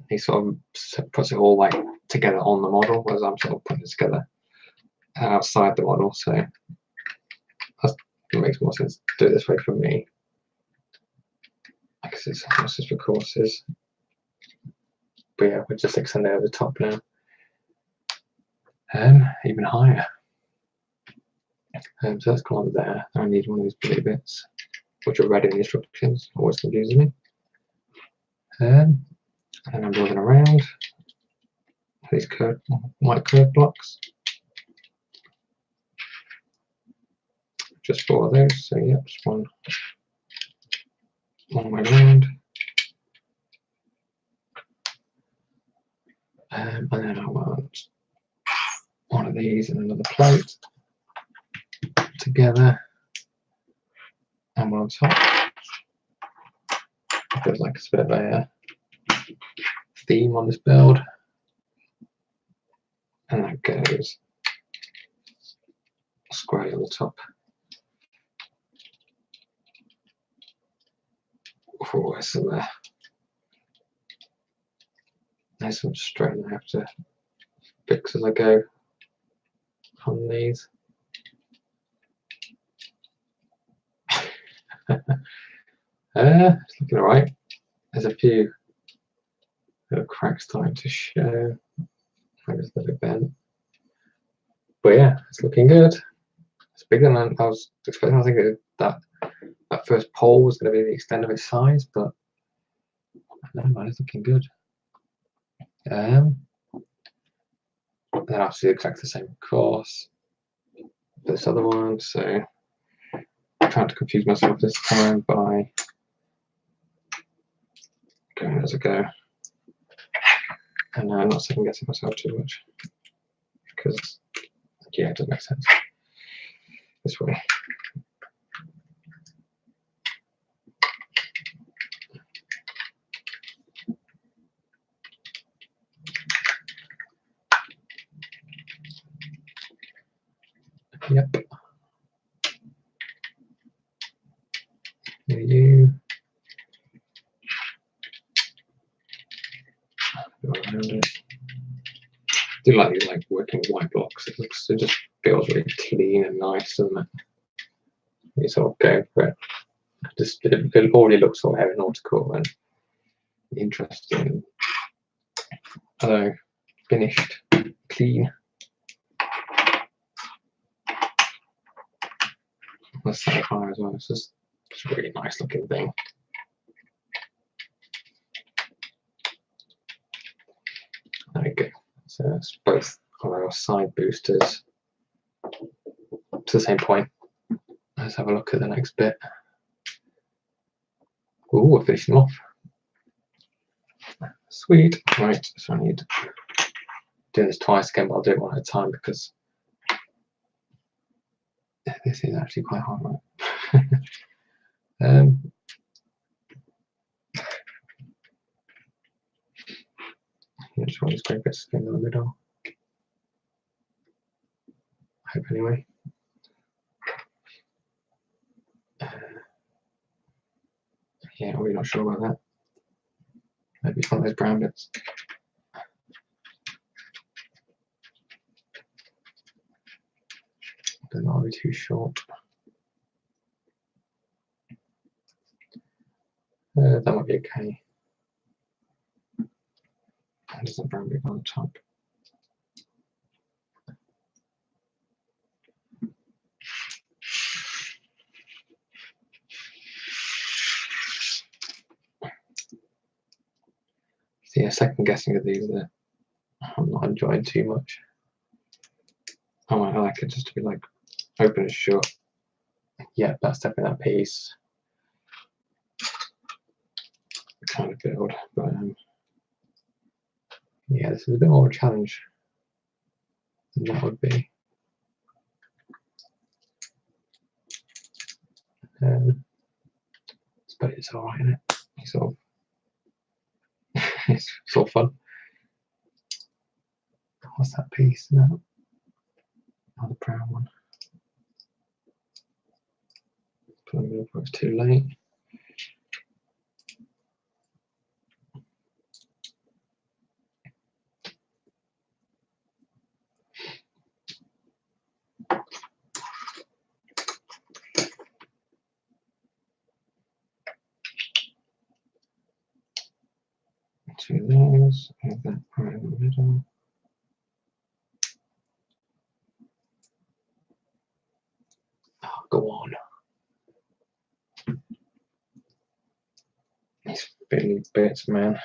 he sort of puts it all like together on the model, whereas I'm sort of putting it together outside the model. So it makes more sense to do it this way for me. I can because it's just for courses. But yeah, we're just extending over the top now. Even higher. So that's gone over there. I need one of these blue bits, which are red in the instructions. Always confuses me. And then I'm building around these white curved blocks. Just 4 of those. So yep, just one way around. And then I want one of these and another plate together, and one on top. It feels like it's a bit of a theme on this build, and that goes square on the top. Oh, there's some strain I have to fix as I go on these. It's looking alright. There's a few little cracks starting to show. I just a bit bent. But yeah, it's looking good. It's bigger than I was expecting. I think that first pole was going to be the extent of its size, but no, man, it's looking good. And then obviously exactly the same course for this other one, so I'm trying to confuse myself this time by going as I go. And I'm not second guessing myself too much, because yeah, it doesn't make sense this way. Yep. There you. Go around it. I do like these working with white blocks. It just feels really clean and nice, doesn't it? You sort of go for it. It already looks sort of aeronautical and interesting. Although finished, clean. Let's set fire as well. It's just a really nice looking thing. There we go. So it's both of our side boosters to the same point. Let's have a look at the next bit. Ooh, we're finishing off. Sweet. Right, so I need doing this twice again, but I'll do it one at a time because this is actually quite hard, right? Just want these great bits in the middle. I hope anyway. Yeah, we're not sure about that. Maybe it's one of those brown bits. They're not really too short. That might be okay. And there's a brown bit on the top. So yeah, second guessing of these that I'm not enjoying too much. I might like it just to be like open and shut. Yeah, that's definitely that piece kind of build. But yeah, this is a bit more of a challenge than that would be. But it's alright, isn't it? It's sort of it's sort of fun. What's that piece now? Oh, the brown one. Put it before it's too late. two of those, and that right in the middle. Oh, go on. These fiddly bits, man.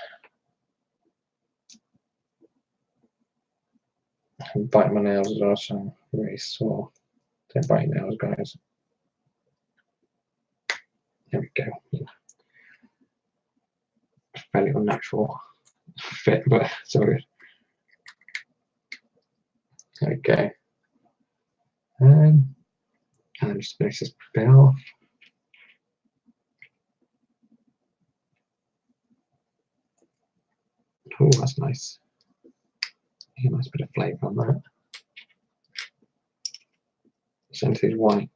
I can bite my nails as well, so I'm really sore. Don't bite your nails, guys. There we go. Fairly unnatural fit, but it's all good. There we go. And then just finish this bit off. Oh, that's nice. A nice bit of flavour on that. So into these white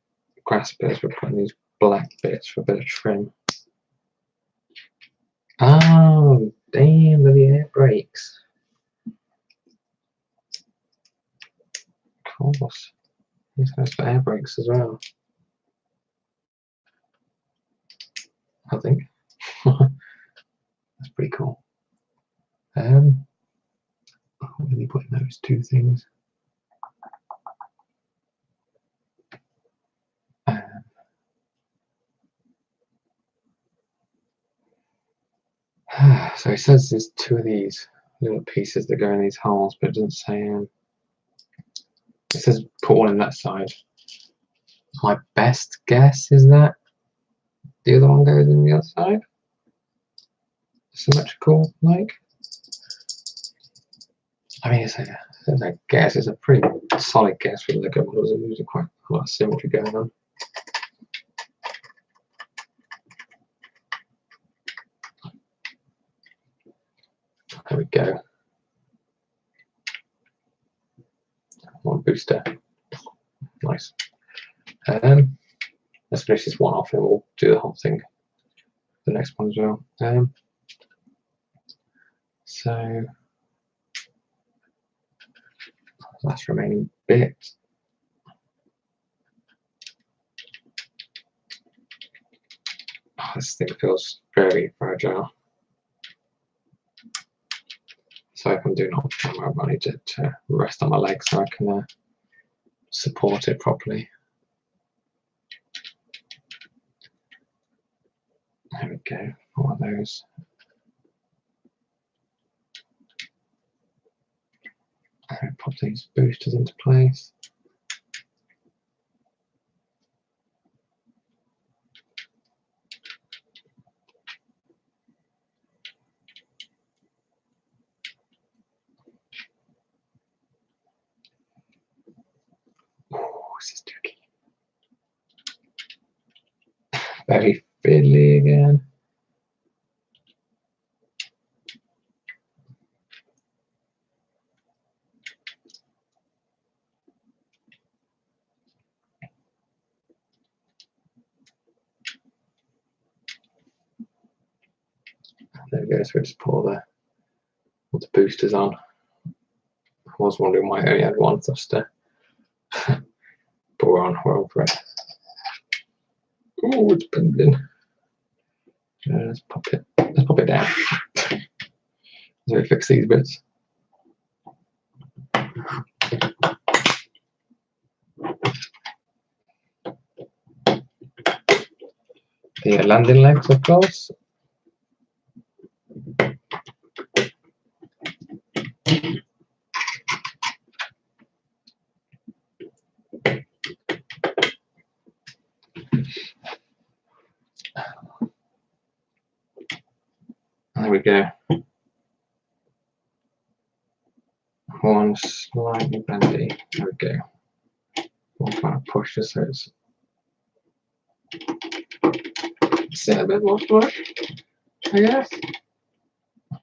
grass bits, we're putting these black bits for a bit of trim. Oh, damn, with the air brakes. Of course. These guys for air brakes as well. I think. That's pretty cool. What did he put in those two things? So it says there's two of these little pieces that go in these holes, but it doesn't say. It says put one in that side. My best guess is that the other one goes in the other side. Symmetrical, like. I mean, it's a guess. It's a pretty solid guess for the Lego models. There's quite a lot of symmetry going on. There we go. One booster. Nice. Let's finish this one off and we'll do the whole thing. The next one as well. So last remaining bit. Oh, this thing feels very fragile. So if I'm doing it on camera, I need to rest on my legs so I can support it properly. There we go. All of those. Pop these boosters into place. Oh, this is tricky. Very fiddly again. There we go, so we just put all the boosters on. I was wondering why I only had one thruster. But we're on, we're over it. Oh, it's bending. Let's pop it down. So we fix these bits. The landing legs, of course. There we go. One slightly bendy. There we go. We'll try to push this so it's sit a bit more flush, I guess. I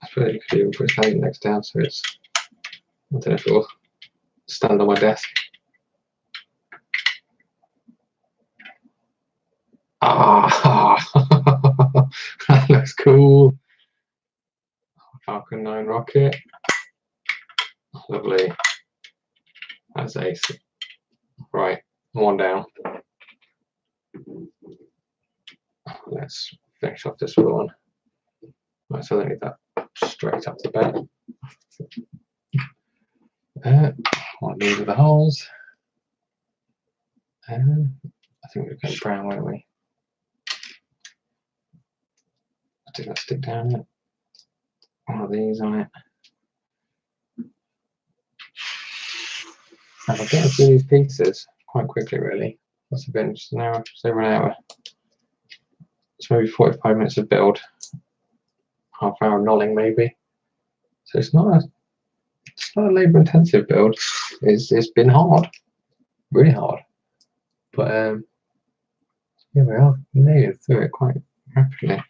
suppose you could even put its landing legs down so it's, I don't know if it will stand on my desk. Ah, that looks cool. Falcon 9 rocket. Lovely. That's ace. Right, one down. Let's finish off this other one. Right, so I don't need that straight up the bed. What these are the holes. I think we're going brown, won't we? I think let's stick down it. One of these on it. And I'll get through these pieces quite quickly, really. That's been just an hour, just over an hour. It's maybe 45 minutes of build, half hour of knolling maybe. So it's not a labour-intensive build. It's been hard, really hard. But yeah, we are nearly through it quite rapidly.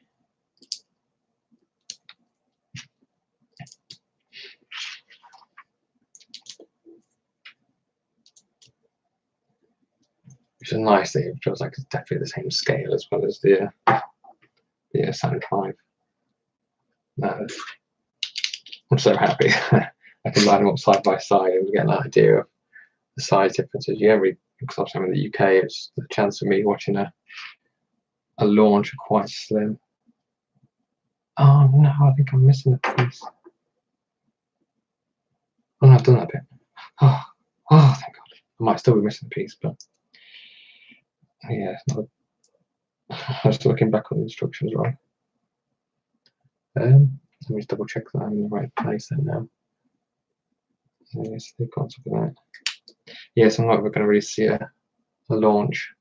Which is nice that it feels like it's definitely the same scale as well as the Saturn V. I'm so happy. I can line them up side by side and get an idea of the size differences. Yeah, because obviously I'm in the UK, it's the chance of me watching a launch are quite slim. Oh no, I think I'm missing a piece. Oh, no, I've done that bit. Oh, thank God. I might still be missing a piece, but yeah, I'm still looking back on the instructions, right? Let me just double check that I'm in the right place then now. Yes, they've got to that. Yes, I'm not going to really see a launch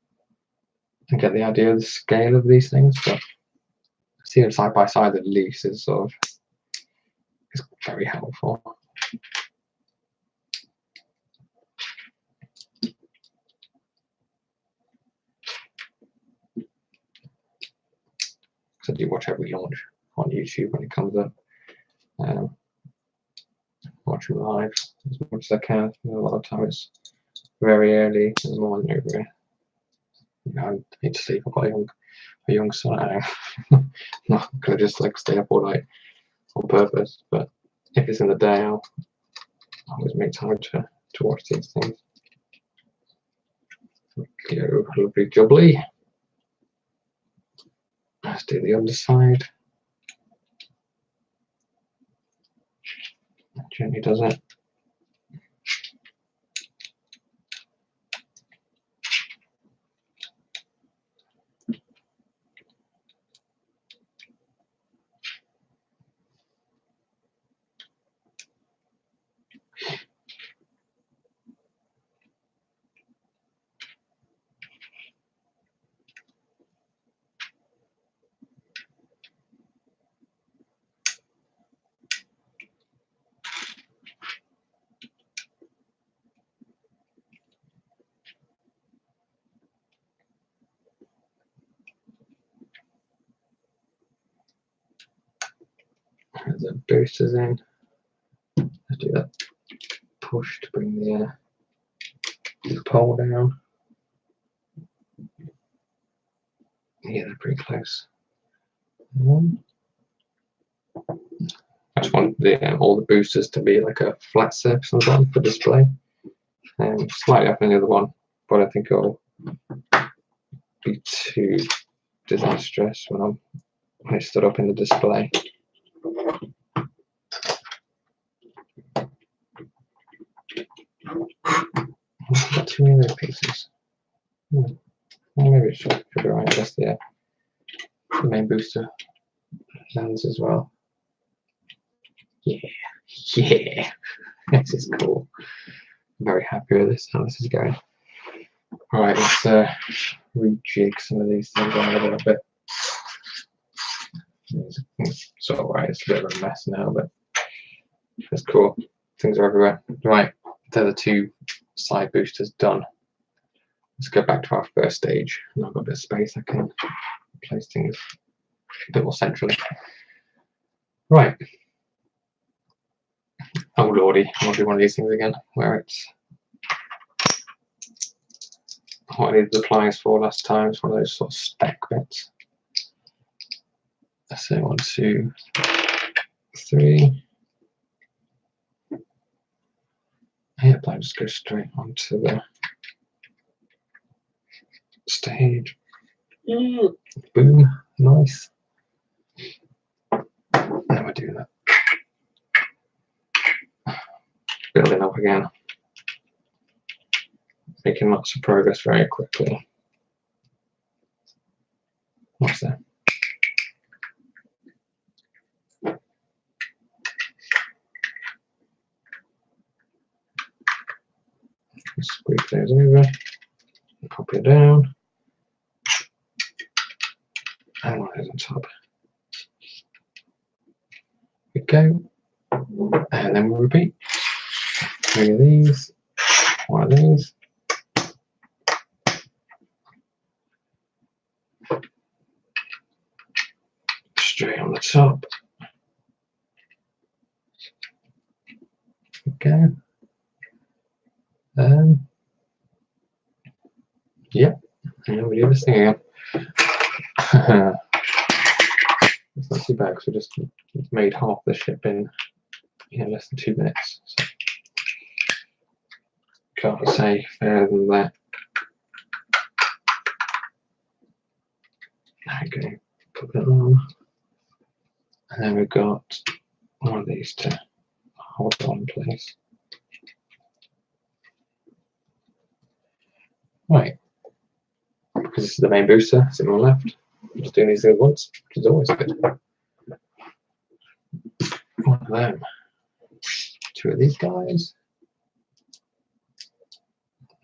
and get the idea of the scale of these things, but see them side by side at least is very helpful. Because I do watch every launch on YouTube when it comes up. Watch them live as much as I can. A lot of time it's very early in the morning over. I need to sleep. I've got a young son. I'm not gonna just like stay up all night on purpose. But if it's in the day, I'll always make time to watch these things. Go, lovely jubbly. Let's do the underside. Gently does it. The boosters in. Let's do that push to bring the pole down. Yeah, they're pretty close. I just want all the boosters to be like a flat surface on the bottom for display. Slightly up on the other one, but I think it'll be too disastrous when I stood up in the display. Got too many of those pieces. Well, maybe it should be right. I guess the main booster lands as well. Yeah, this is cool. I'm very happy with this. How this is going. All right, let's rejig some of these things on a little bit. It's all right. It's a bit of a mess now, but it's cool. Things are everywhere. Right, they're the two side boosters done. Let's go back to our first stage. And I've got a bit of space. I can place things a bit more centrally. Right. Oh lordy, I'll do one of these things again where it's what I needed the pliers for last time. It's one of those sort of stack bits. Let's say 1, 2, 3. Yep, I'll just go straight onto the stage. Boom, nice. I doing that? Building up again. Making lots of progress very quickly. What's that? Squeeze those over. Copy it down. And one of those on top. We go. And then we'll repeat. 3 of these. 1 of these. Straight on the top. Okay. Yep. And we do this thing again. It's not too bad because we just made half the ship in less than 2 minutes. So can't say fairer than that. Okay, put that on. And then we've got one of these to hold it on in place. Right. Because this is the main booster, it's in my left. I'm just doing these things once, which is always good. One of them. 2 of these guys.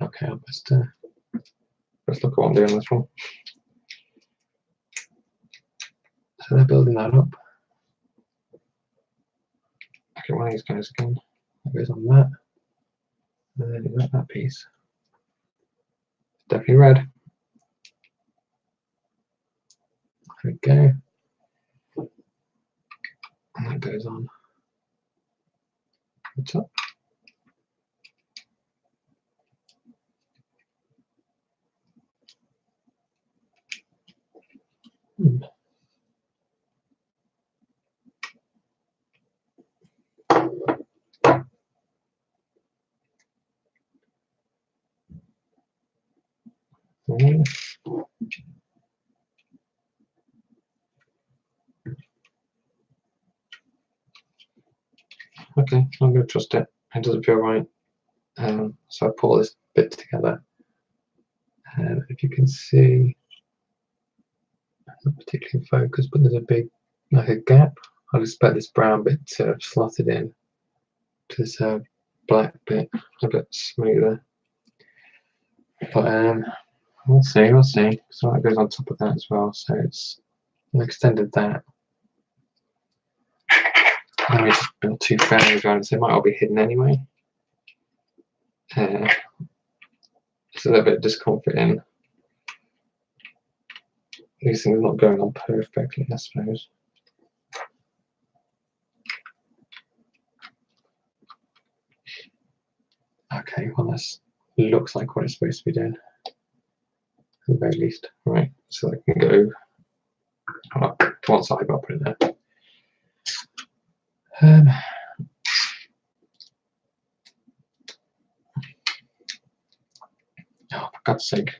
Okay, I'll best let's look at what I'm doing on this one. So they're building that up. Okay, one of these guys again. That goes on that. And then that piece. Definitely red. There we go. And that goes on the top. Okay, I'm going to trust it. It doesn't feel right. So I pull this bit together. And if you can see, it's not particularly focused, but there's a big, like a gap. I'll expect this brown bit to slot it in to this black bit a bit smoother. But we'll see. So that goes on top of that as well. So I've extended that. Let me just build 2 fairings around it, so it might all be hidden anyway. It's a little bit discomforting. These things are not going on perfectly, I suppose. Okay, well that looks like what it's supposed to be doing. At the very least. Right, so I can go to one side, but I'll put it there. Oh, for God's sake.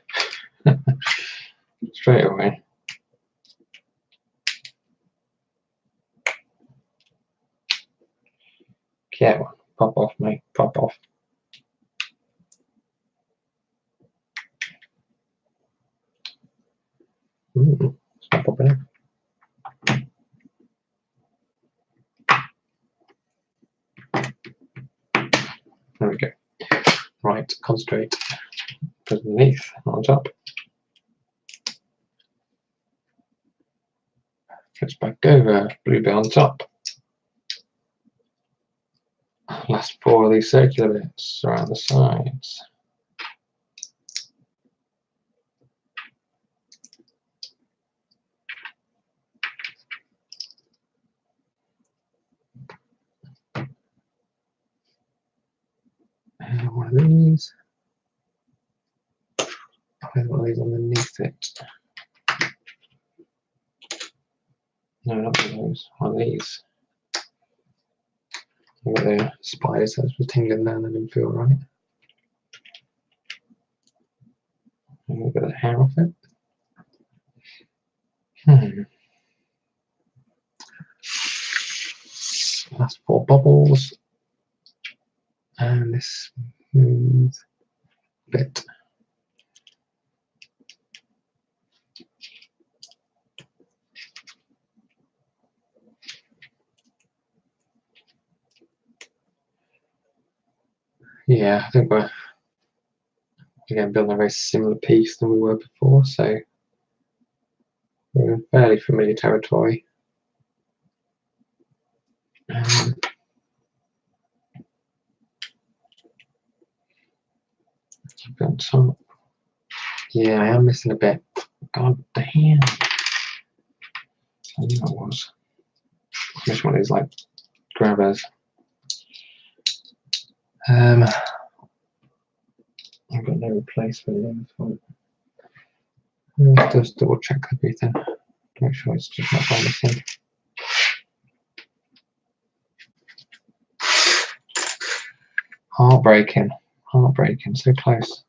Straight away. Get one. Pop off, mate. Pop off. It's not popping in. There we go. Right, concentrate. Put it underneath, not on top. Flips back over, blue bit on top. Last 4 of these circular bits around the sides. And one of these. There's one of these underneath it. No, not one of those. One of these. I've got the spider sense was tingling down and didn't feel right. And we'll get the hair off it. last 4 bubbles, and this smooth bit. Yeah, I think we're again building a very similar piece than we were before, so we're in fairly familiar territory. On top. Yeah, I am missing a bit. God damn. I knew I was. Which one is like grabbers? I've got no replacement for it. Just double check everything. Make sure it's just not missing. Heartbreaking. Heartbreaking. So close.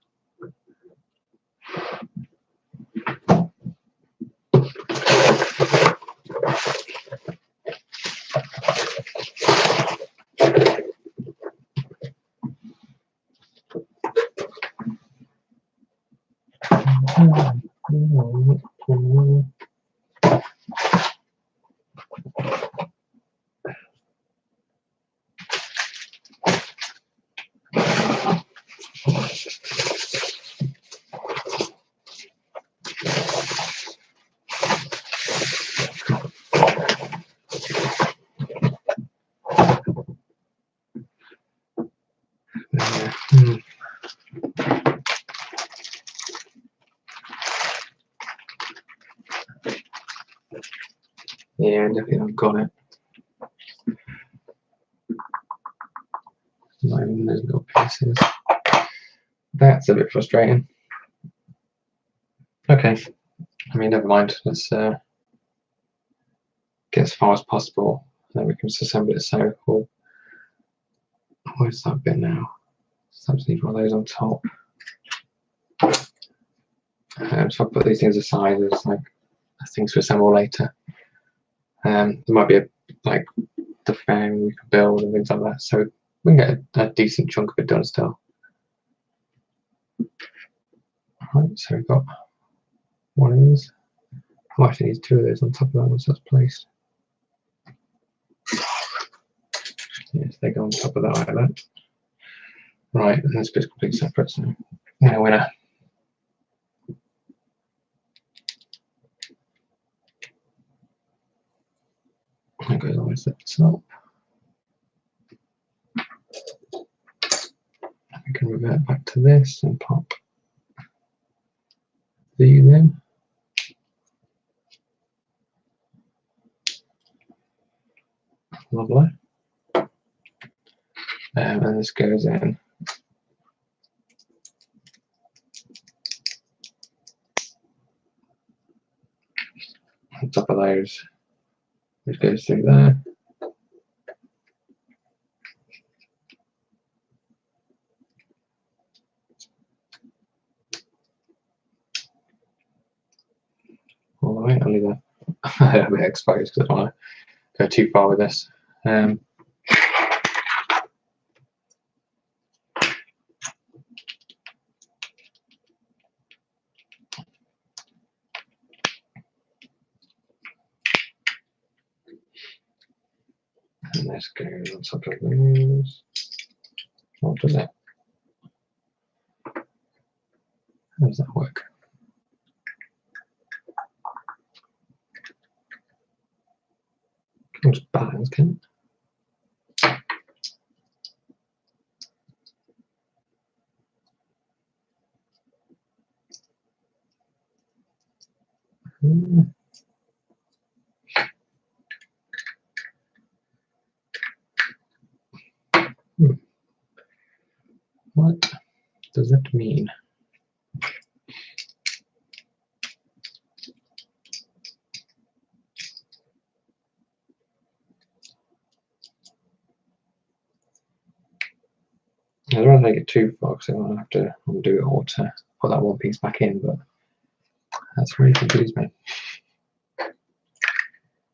Yeah, definitely I've got it. Not even those little pieces. That's a bit frustrating. Okay, I mean, never mind. Let's get as far as possible, and then we can disassemble it. So, cool. Where's that bit now? So I just need one of those on top. So I'll put these things aside as like things to assemble later. There might be like the fan we could build and things like that, so we can get a decent chunk of it done still. Alright, so we've got one of these. I actually need 2 of those on top of that once that's placed. Yes, they go on top of that like that. Right, and this bit's completely separate, so winner. That goes on with the top. We can revert back to this and pop these in. Lovely. And this goes in. On top of those, it goes through there. All the way, I'll leave that a bit exposed because I don't want to go too far with this. And this goes on top of those. What does it? How does that work? Can just balance, can it? What does that mean? I don't want to make it too far because I'll have to undo it all to put that one piece back in, but that's really confused me.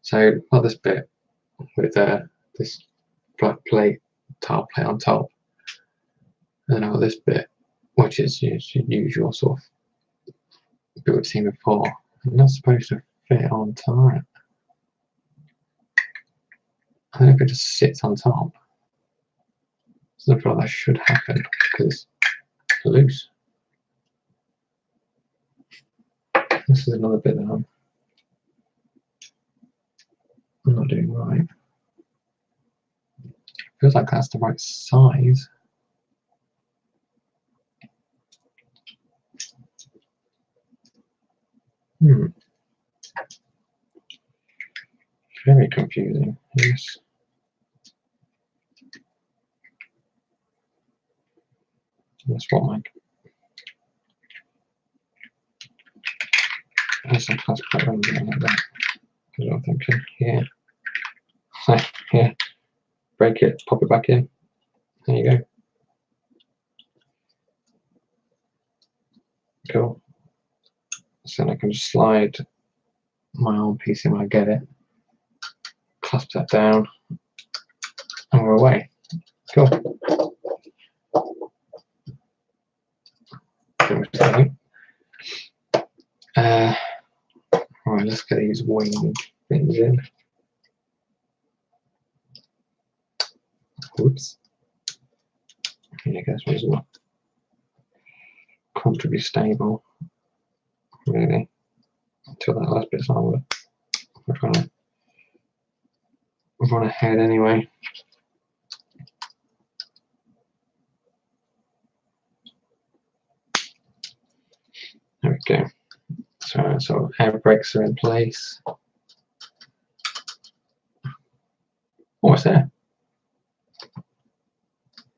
So, got this bit with this plate, tile plate on top. And then I've got this bit, which is your usual sort of bit we've seen before. And that's supposed to fit on top. And if it just sits on top, so I feel like that should happen because it's loose. This is another bit that I'm not doing right. Feels like that's the right size. Very confusing. Yes. That's what my some class quite like that. Because I'm thinking, yeah. Yeah. Break it, pop it back in. There you go. Cool. So then I can just slide my arm piece in when I get it. Clasp that down. And we're away. Cool. Right, let's get these wing things in. Oops. I guess it's not comfortably stable, really, until that last bit's on. We're trying to run ahead anyway. There we go. So air brakes are in place. Almost there.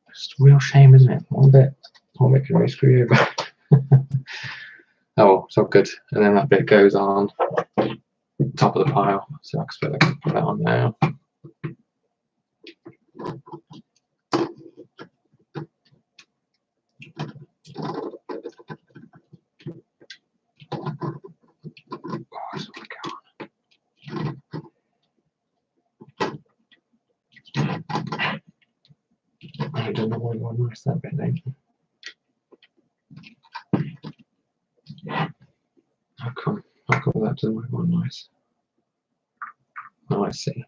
It's a real shame, isn't it? One bit can we screw you over. Oh, it's all good. And then that bit goes on top of the pile. So I expect I can put that on now. I don't know why you want to nice that bit, don't you? How come that doesn't work on nice? Oh, I see.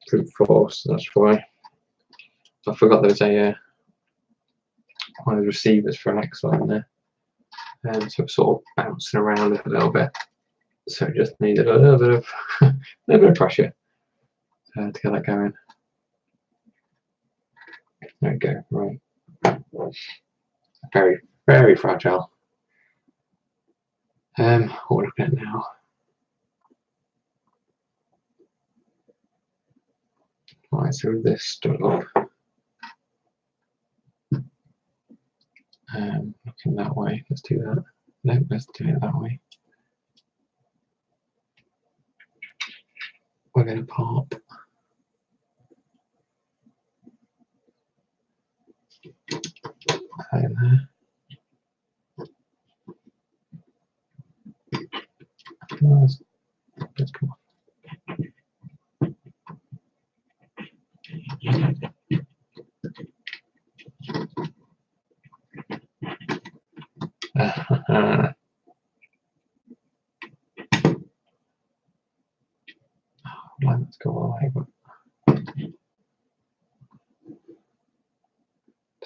Brute force, that's why. I forgot there was a one of the receivers for an X in there. So it's sort of bouncing around a little bit. So it just needed a little bit of pressure to get that going. There we go, right. Very, very fragile. What we're looking at now. Right, so this stood up. Looking that way, let's do that. No, let's do it that way. We're going to pop. That in there. Let's come on. Let's go all the way, but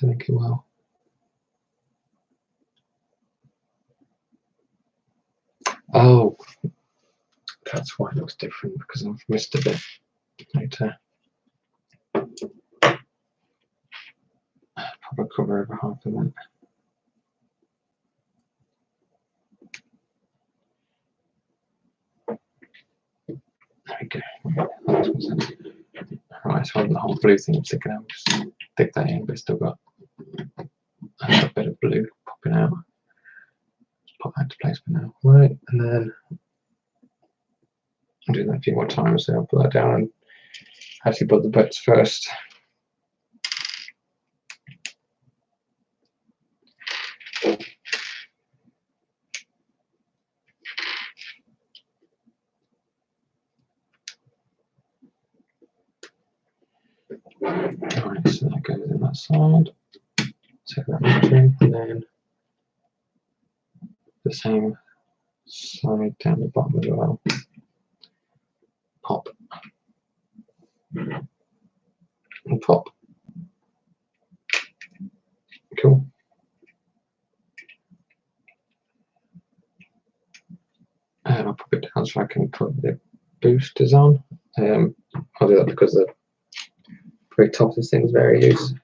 don't think it will. Oh, that's why it looks different, because I've missed a bit. Later. Probably cover over half of that. There we go. Right, so the whole blue thing sticking out, just stick that in, but it's still got a bit of blue popping out. Just pop that into place for now. Right, and then I'll do that a few more times, so I'll put that down and actually put the bits first. Right, so that goes in that side. Take that measuring, and then the same side down the bottom as well. Pop. And pop. Cool. And I'll pop it down so I can put the boosters on. I'll do that because the very top of this thing is very loose.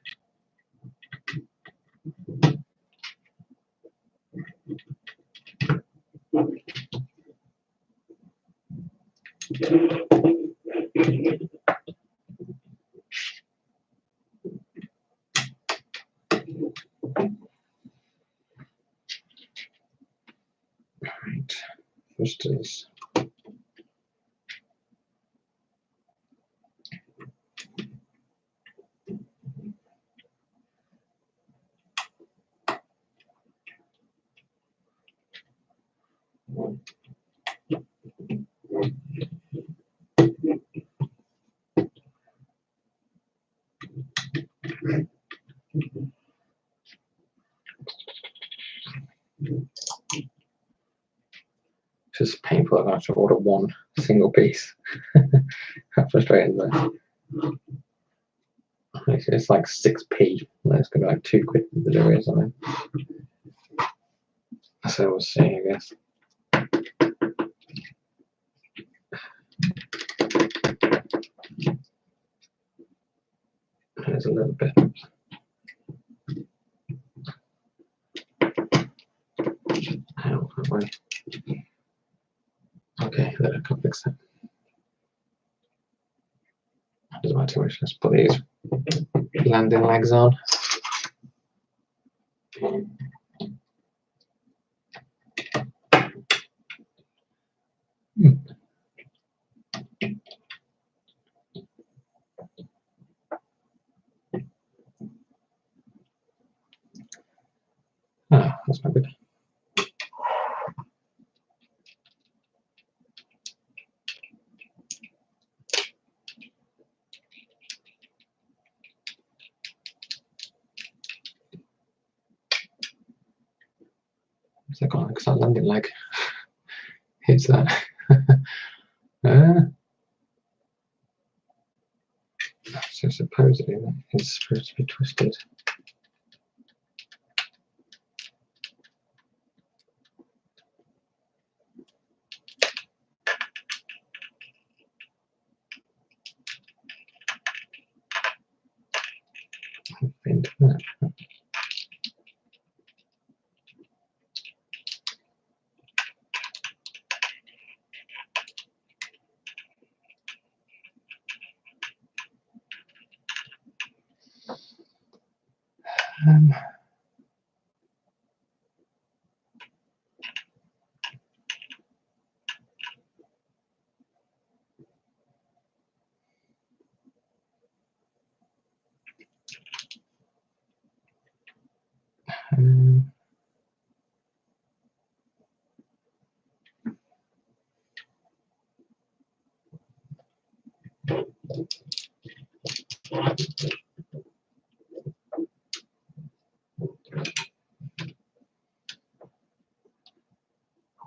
Right, boosters. It's just painful that I have to order one single piece. How frustrating is that? It's like 6p. It's gonna be like £2 for delivery or something. So we'll see, I guess. There's a little bit. Out that way. Okay, then I can fix that. Doesn't matter too much. Let's put these landing legs on. Ah, that's not good. What's that got? Because that landing leg hits that. So supposedly that is supposed to be twisted. Into that. Um, um,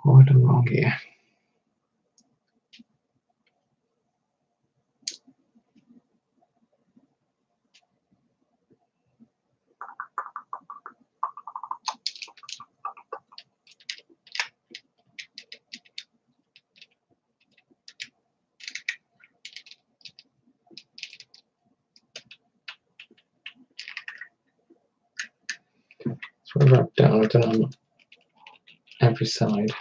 what am I wrong here? Sort of wrapped down it on every side.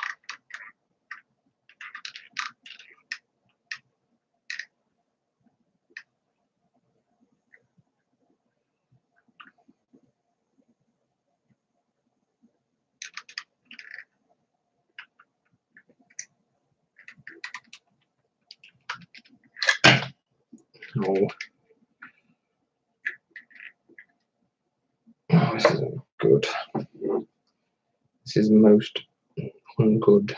Oh. Oh, this isn't good. This is most ungood.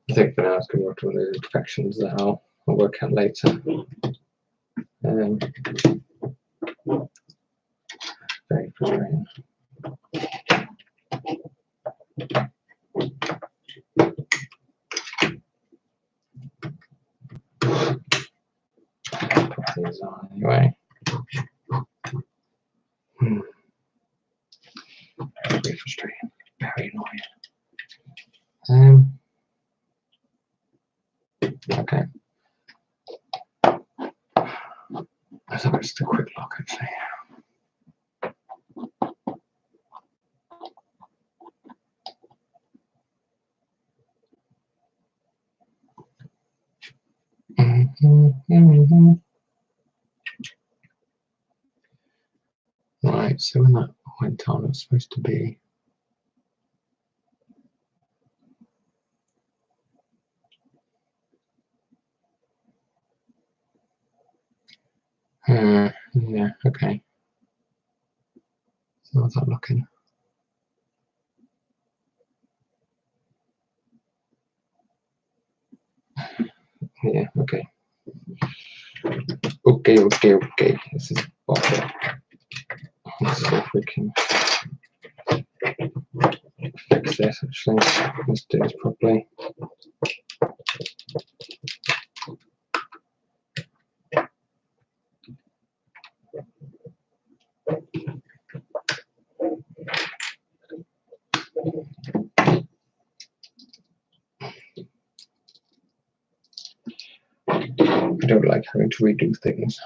I think for now it's going to work on those imperfections that I'll work out later. Very frustrating. Put these on anyway. Very frustrating. Very annoying. Okay. Let's have just a quick look actually. Right, so when that went on, it was supposed to be yeah, okay. So how's that looking? Yeah, okay. Okay. This is awful. Let's see if we can fix this actually. Let's do this properly. I don't like having to redo things.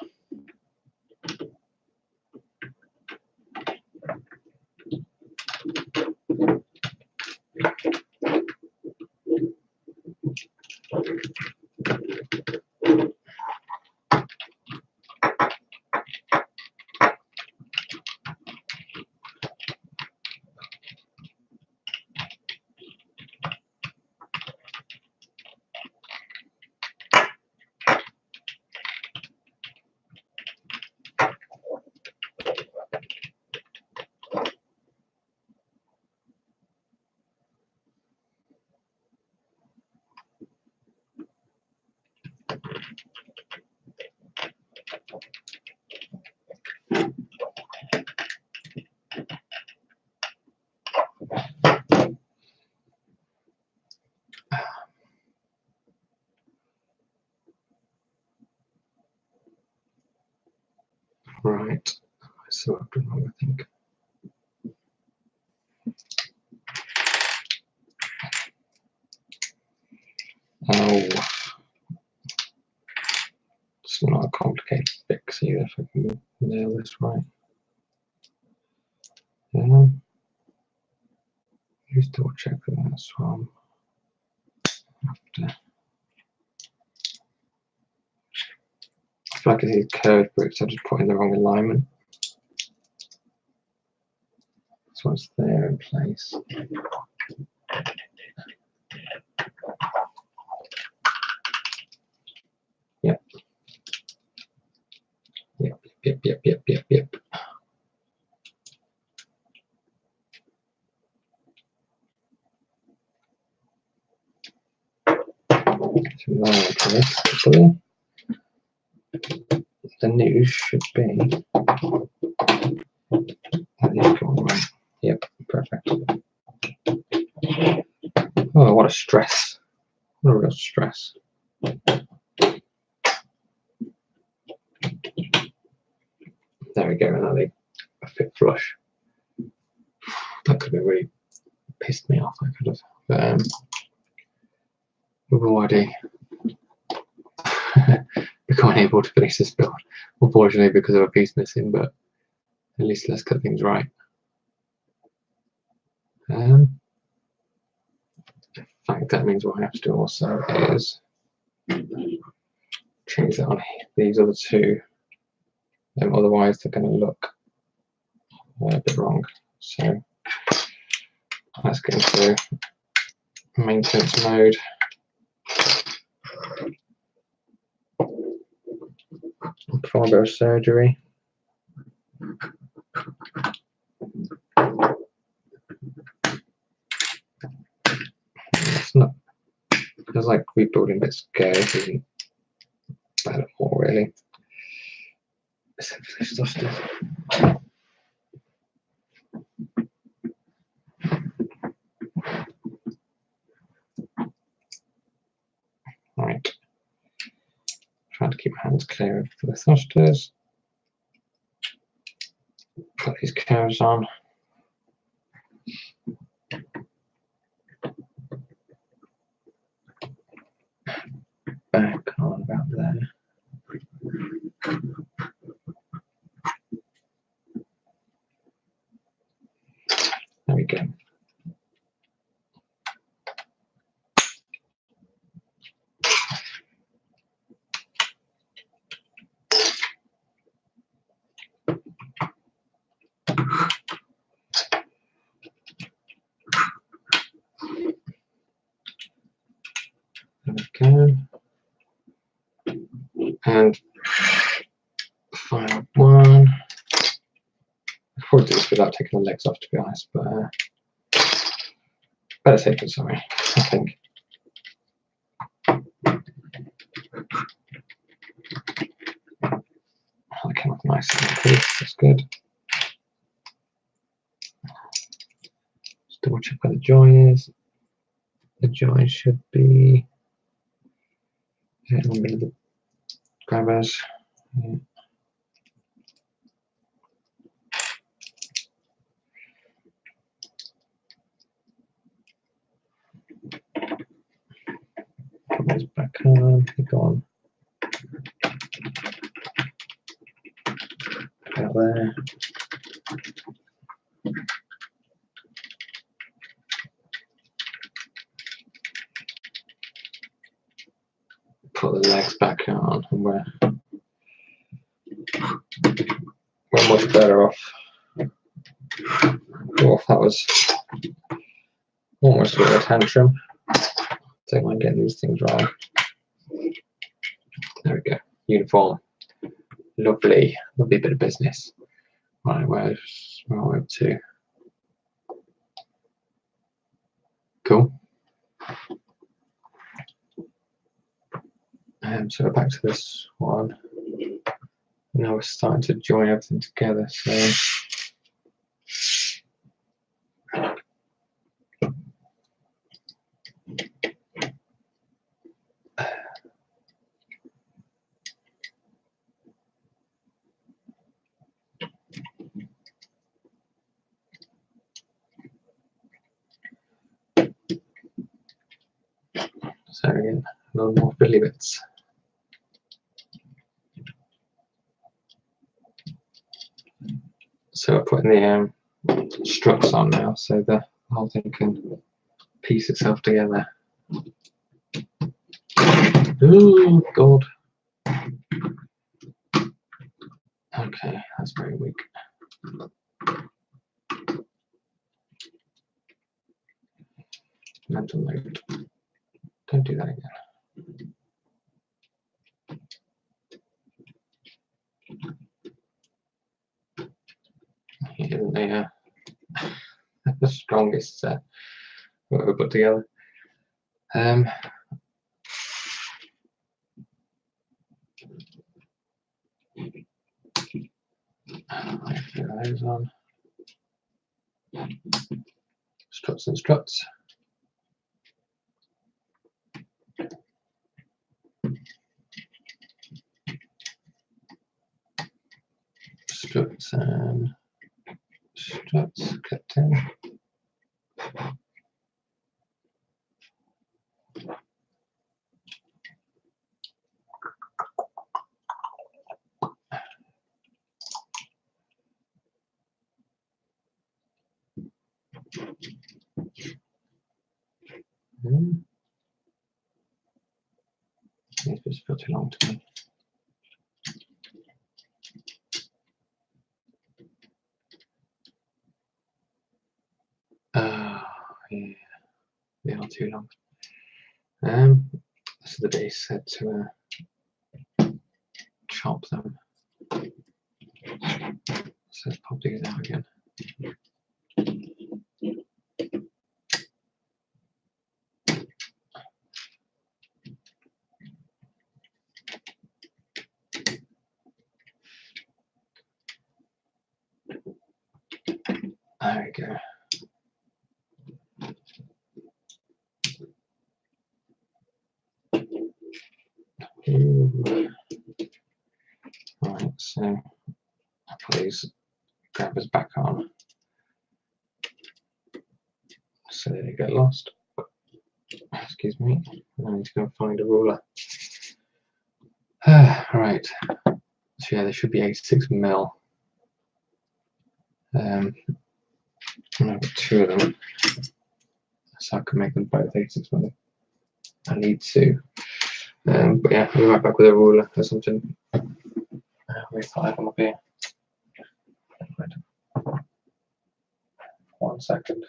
Right, so I've done wrong, I think. Oh, it's not a complicated fix either if I can nail this right. Just double check for that as well. After. I feel like it's curved bricks, I just put in the wrong alignment. This one's there in place. Yep. So now for this, hopefully, the news should be. Right. Yep, perfect. Oh, what a stress. What a real stress. There we go, and now they fit flush. That could have really pissed me off, I could have. But we've already become unable to finish this build, unfortunately, because of a piece missing, but at least let's get things right. In fact, that means what I have to do also is change that on these other two Otherwise they're going to look a bit wrong. So let's get into maintenance mode. Perform a bit of surgery. It's not, feels like rebuilding a bit scary, isn't bad at all really. Let's finish this stuff. Right. Trying to keep my hands clear of the thrusters. Put these curves on. Back on about there. There we go. There we go. And final one. I'll probably do this without taking the legs off, to be honest, but better safe than sorry, I think. Oh, they came up nice and piece. That's good. Just double check where the join is. The join should be in the middle of the grabbers. Yeah. Put those back on. Go on. Out there. Put the legs back on, and we're much better off. Oh, that was almost a bit of a tantrum. Don't mind getting these things wrong. There we go. Uniform. Lovely. Lovely bit of business. Right, where's where are we up to? Cool. So we're back to this one. Now we're starting to join everything together. So again, a little more fiddly bits. So we're putting the struts on now, so the whole thing can piece itself together. Oh God. Okay, that's very weak. Mental load. Don't do that again. He isn't the strongest what we put together. Put those on. Struts and struts. Struts and struts clipped in. This just feels too long to me. Yeah, they are too long. So the base said to chop them. So let's pop these out again. There we go. Ooh. Right, so I'll put these grabbers back on so they don't get lost. Excuse me, I need to go and find a ruler. Right, so yeah, there should be 86 mil. And I've got 2 of them, so I can make them both 86 mil. I need to. But yeah, I'll be right back with a ruler or something. Wait till I have them up here. 1 second.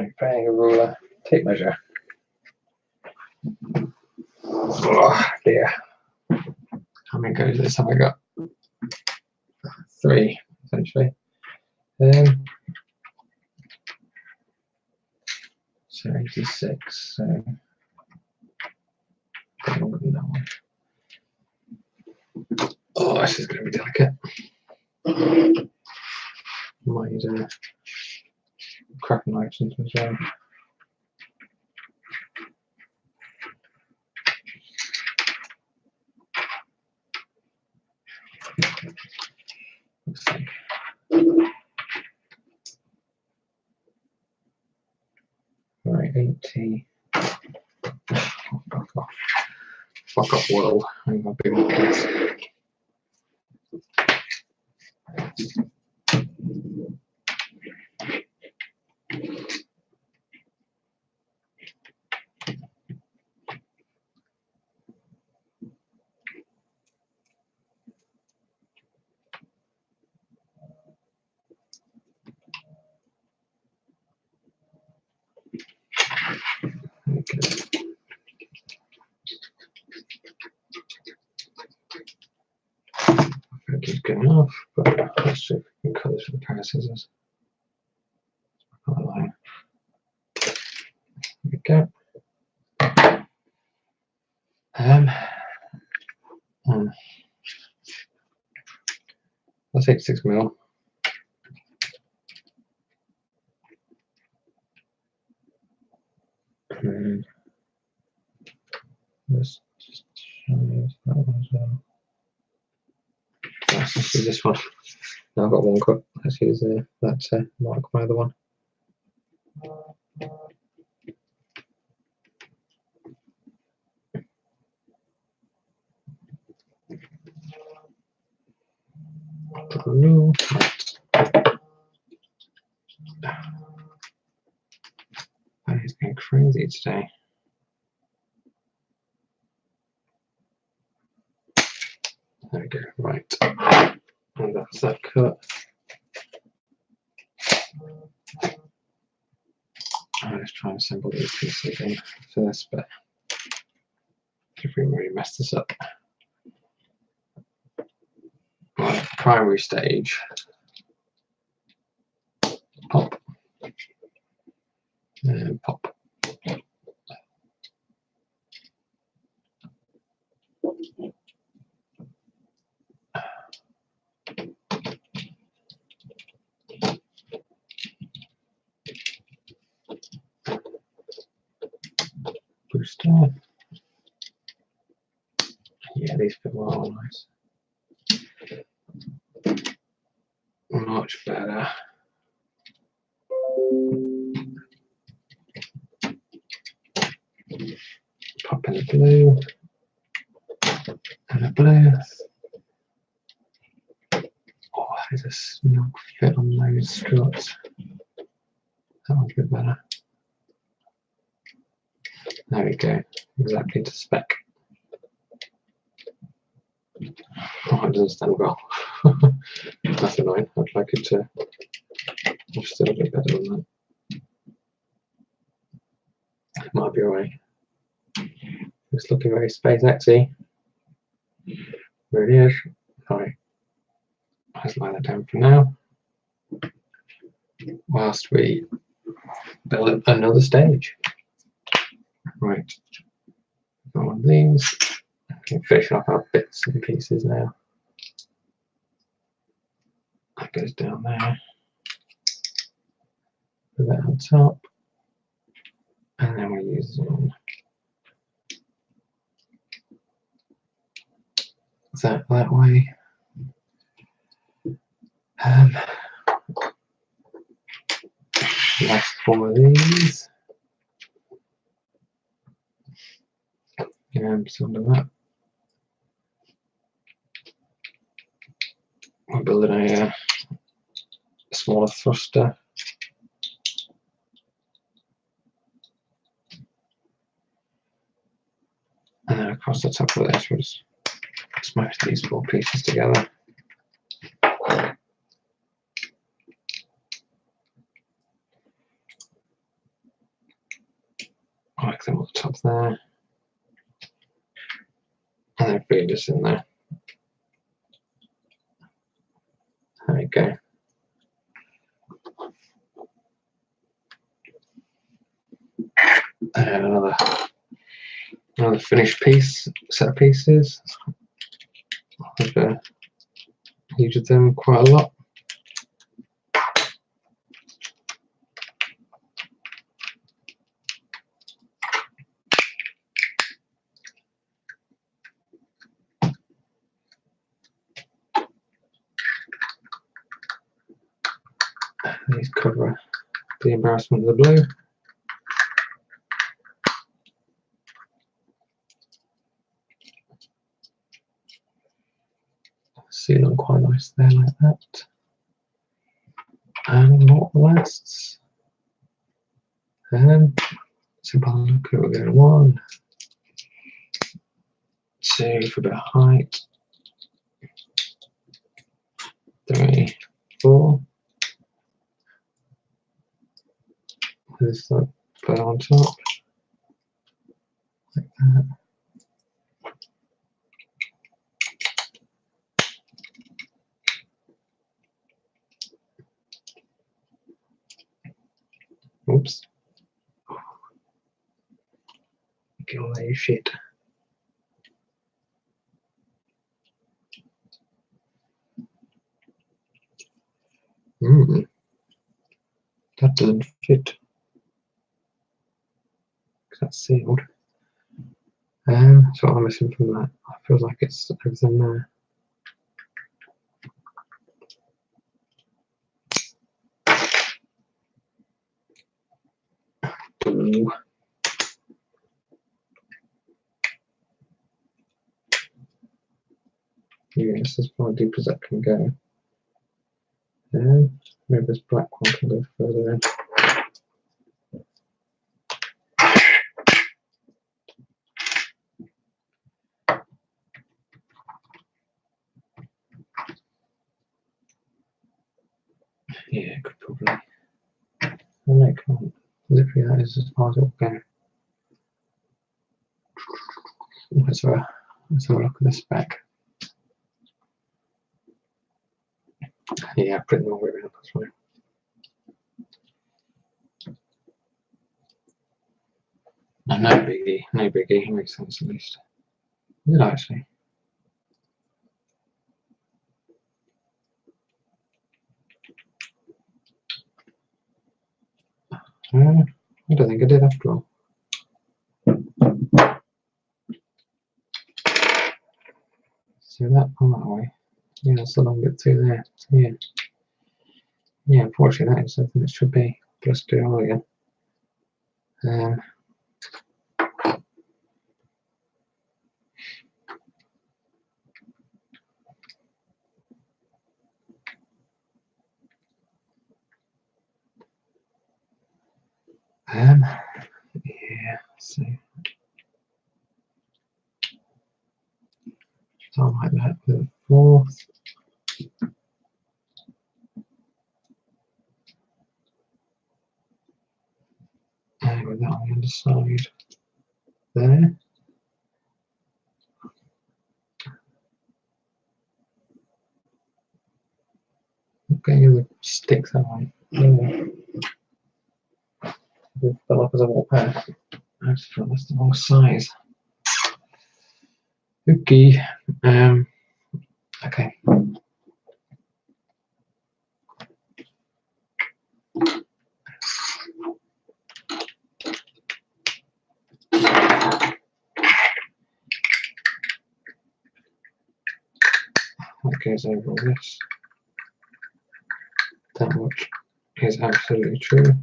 Right, bang a ruler, tape measure. Oh dear. How many goes this have I got? 3, essentially. So 86, so longer than that one. Oh, this is going to be delicate. Might need a crack knife something as well. Looks like. Right, 80. Fuck off, world. I'm going to be more kids. Okay. I think it's good enough, but let's see if we can cut this with a pair of scissors. Line. There we go. That's 86 mil. And let's just show you that one as well. Let's use this one. Now I've got one cut. Let's use that mark my other one. Right. That is going crazy today. There we go. Right. And that's that cut. Let's try and assemble these pieces again for this bit. If we really mess this up. Right, primary stage. Pop. And pop. Booster. Yeah, these fit well nice. Much better. Pop in the blue. And the blue. Oh, there's a snug fit on those struts. That one's a bit better. There we go. Exactly to spec. Oh, it doesn't stand well. That's annoying. I'd like it to just a bit better than that. It might be alright. It's looking very SpaceX-y. There it is. Alright. Let's lie that down for now. Whilst we build another stage. Right. Got one of these. Okay, finishing off our bits and pieces now. That goes down there. Put that on top. And then we use that way. Last 4 of these. So under that. We're building a smaller thruster. And then across the top of this, we'll just smash these 4 pieces together. stick them on the top there. And then feed this in there. There we go. And another finished piece, set of pieces. I've used them quite a lot. These cover the embarrassment of the blue. Seal them quite nice there, like that. And what lasts? And simple look at it. We're going 1, 2 for a bit of height, 3, 4. This like put it on top, like that. Oops. Get all that shit. That doesn't fit. That's sealed. That's what I'm missing from that. I feel like it's everything there. Ooh. Yes, as far deep as that can go. Maybe this black one can go further in. Yeah, could probably. Well, I can't. Literally, that is as far as it will go. Let's have a look at the spec. Yeah, pretty long way around, that's right. No biggie, no biggie. It makes sense at least. Is it actually? I don't think I did after all. So that on that way. Yeah, that's a long bit too there. Yeah. Yeah, unfortunately that is something that should be. Let's do it all again. Yeah, so start like that with a 4th. And with that on the underside there. Okay, the sticks that way. They fell off as a walk pair. I just felt that's the wrong size. Okay. Okay. That goes over all this. That much is absolutely true.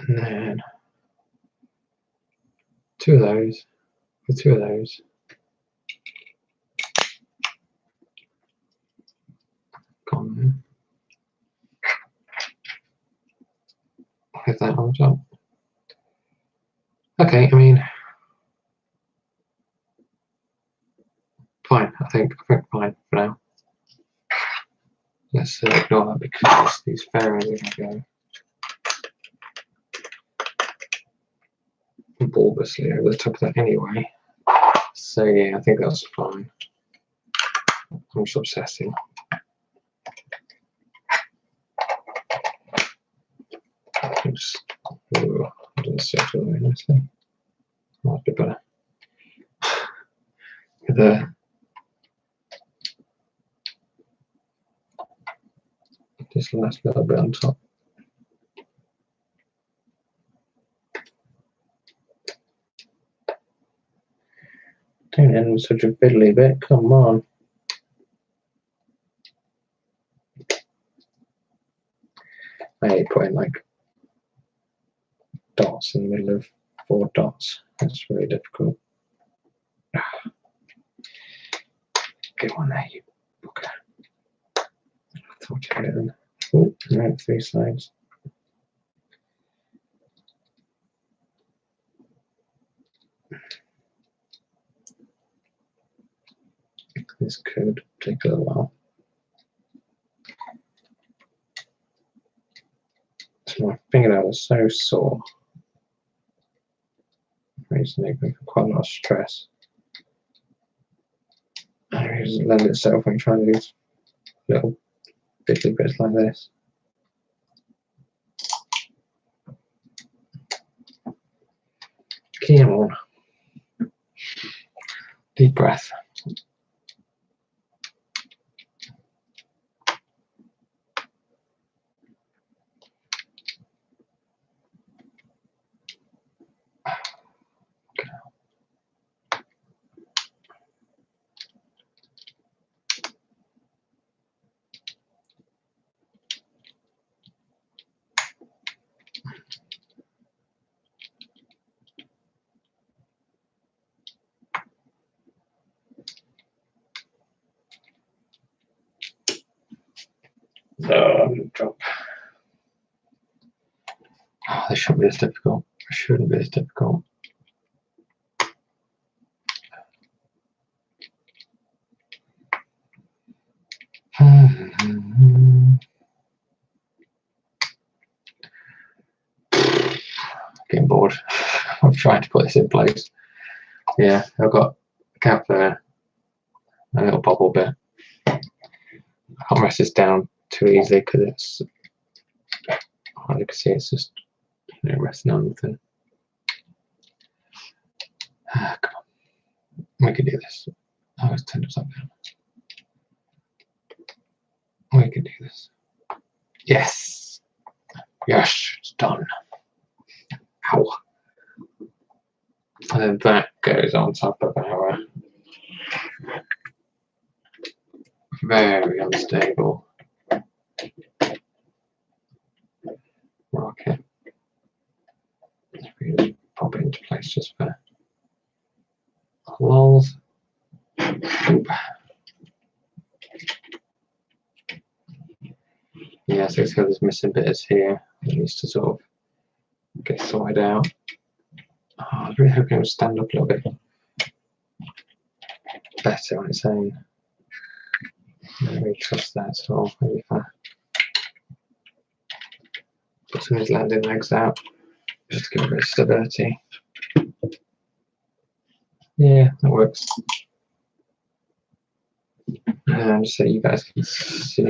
And then 2 of those, for 2 of those. Gone there. With that on top. Okay, I mean, fine. I think fine for now. let's ignore that because these fairings are going to go bulbously over the top of that anyway. So yeah, I think that's fine. I'm just obsessing. Oops. Ooh, I didn't set it very nicely. Might be better. This last little bit on top. Don't end with such a fiddly bit, come on. I hate putting like dots in the middle of 4 dots. That's really difficult. Get one there, you booger. I thought you had it then. Oh, no, 3 sides. This could take a little while. So my fingernail is so sore. Recently, for quite a lot of stress. And it doesn't lend itself when trying to do little fiddly bits like this. Come on. Deep breath. Oh, drop. Oh, this shouldn't be as difficult. It shouldn't be as difficult. Getting bored. I'm trying to put this in place. Yeah, I've got a cap there, a little bubble bit. I can't press this down too easily because it's, as you can see, it's just resting on nothing. Come on, we can do this. Oh, it's turned upside down. We can do this. Yes, yes, it's done. Ow. And then that goes on top of our very unstable rocket. If we just pop it into place just for lols. Oop. Yeah, so it's got this missing bits here. It needs to sort of get sorted out. Oh, I was really hoping it would stand up a little bit better on its own. I don't really trust that at all. Maybe if I put some of his landing legs out, just to give it a bit of stability. Yeah, that works. And so you guys can see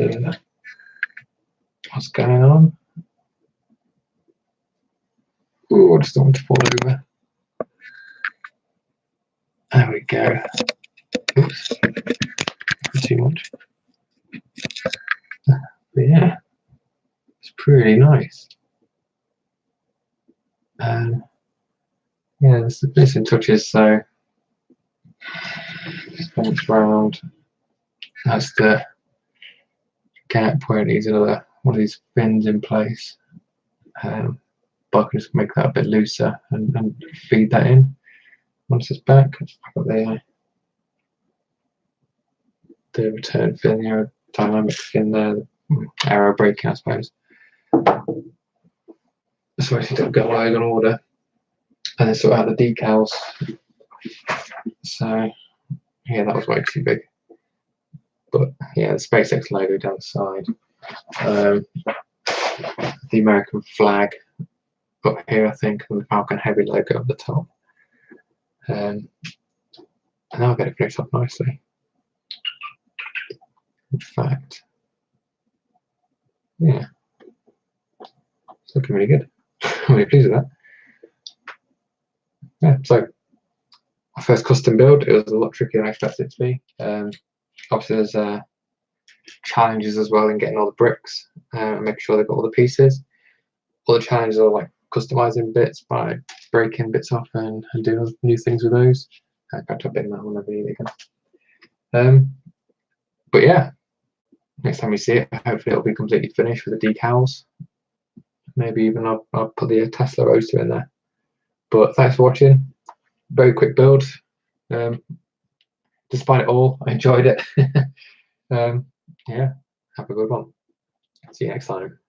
what's going on. Ooh, I just don't want to fall over. There we go. Oops, too much. But yeah, it's pretty nice. Yeah, there's the finishing touches, so fence round. That's the gap where it needs another one of these fins in place. But I can just make that a bit looser and feed that in once it's back. I've got the return fin, the aerodynamic fin there, aero braking, I suppose. So if you don't get what in order, and then sort out the decals. So yeah, that was way too big. But but yeah, the SpaceX logo down the side, the American flag up here, I think, and the Falcon Heavy logo at the top. And I'll get it finished up nicely. In fact, yeah, it's looking really good. I'm really pleased with that. Yeah, so my first custom build, it was a lot trickier than I expected it to be. Obviously there's challenges as well in getting all the bricks and making sure they've got all the pieces. All the challenges are like customizing bits by breaking bits off and doing new things with those. I'll catch up in that one whenever you need again. But yeah, next time you see it, hopefully it'll be completely finished with the decals. Maybe even I'll put the Tesla roadster in there. But thanks for watching. Very quick build. Despite it all, I enjoyed it. Yeah, have a good one. See you next time.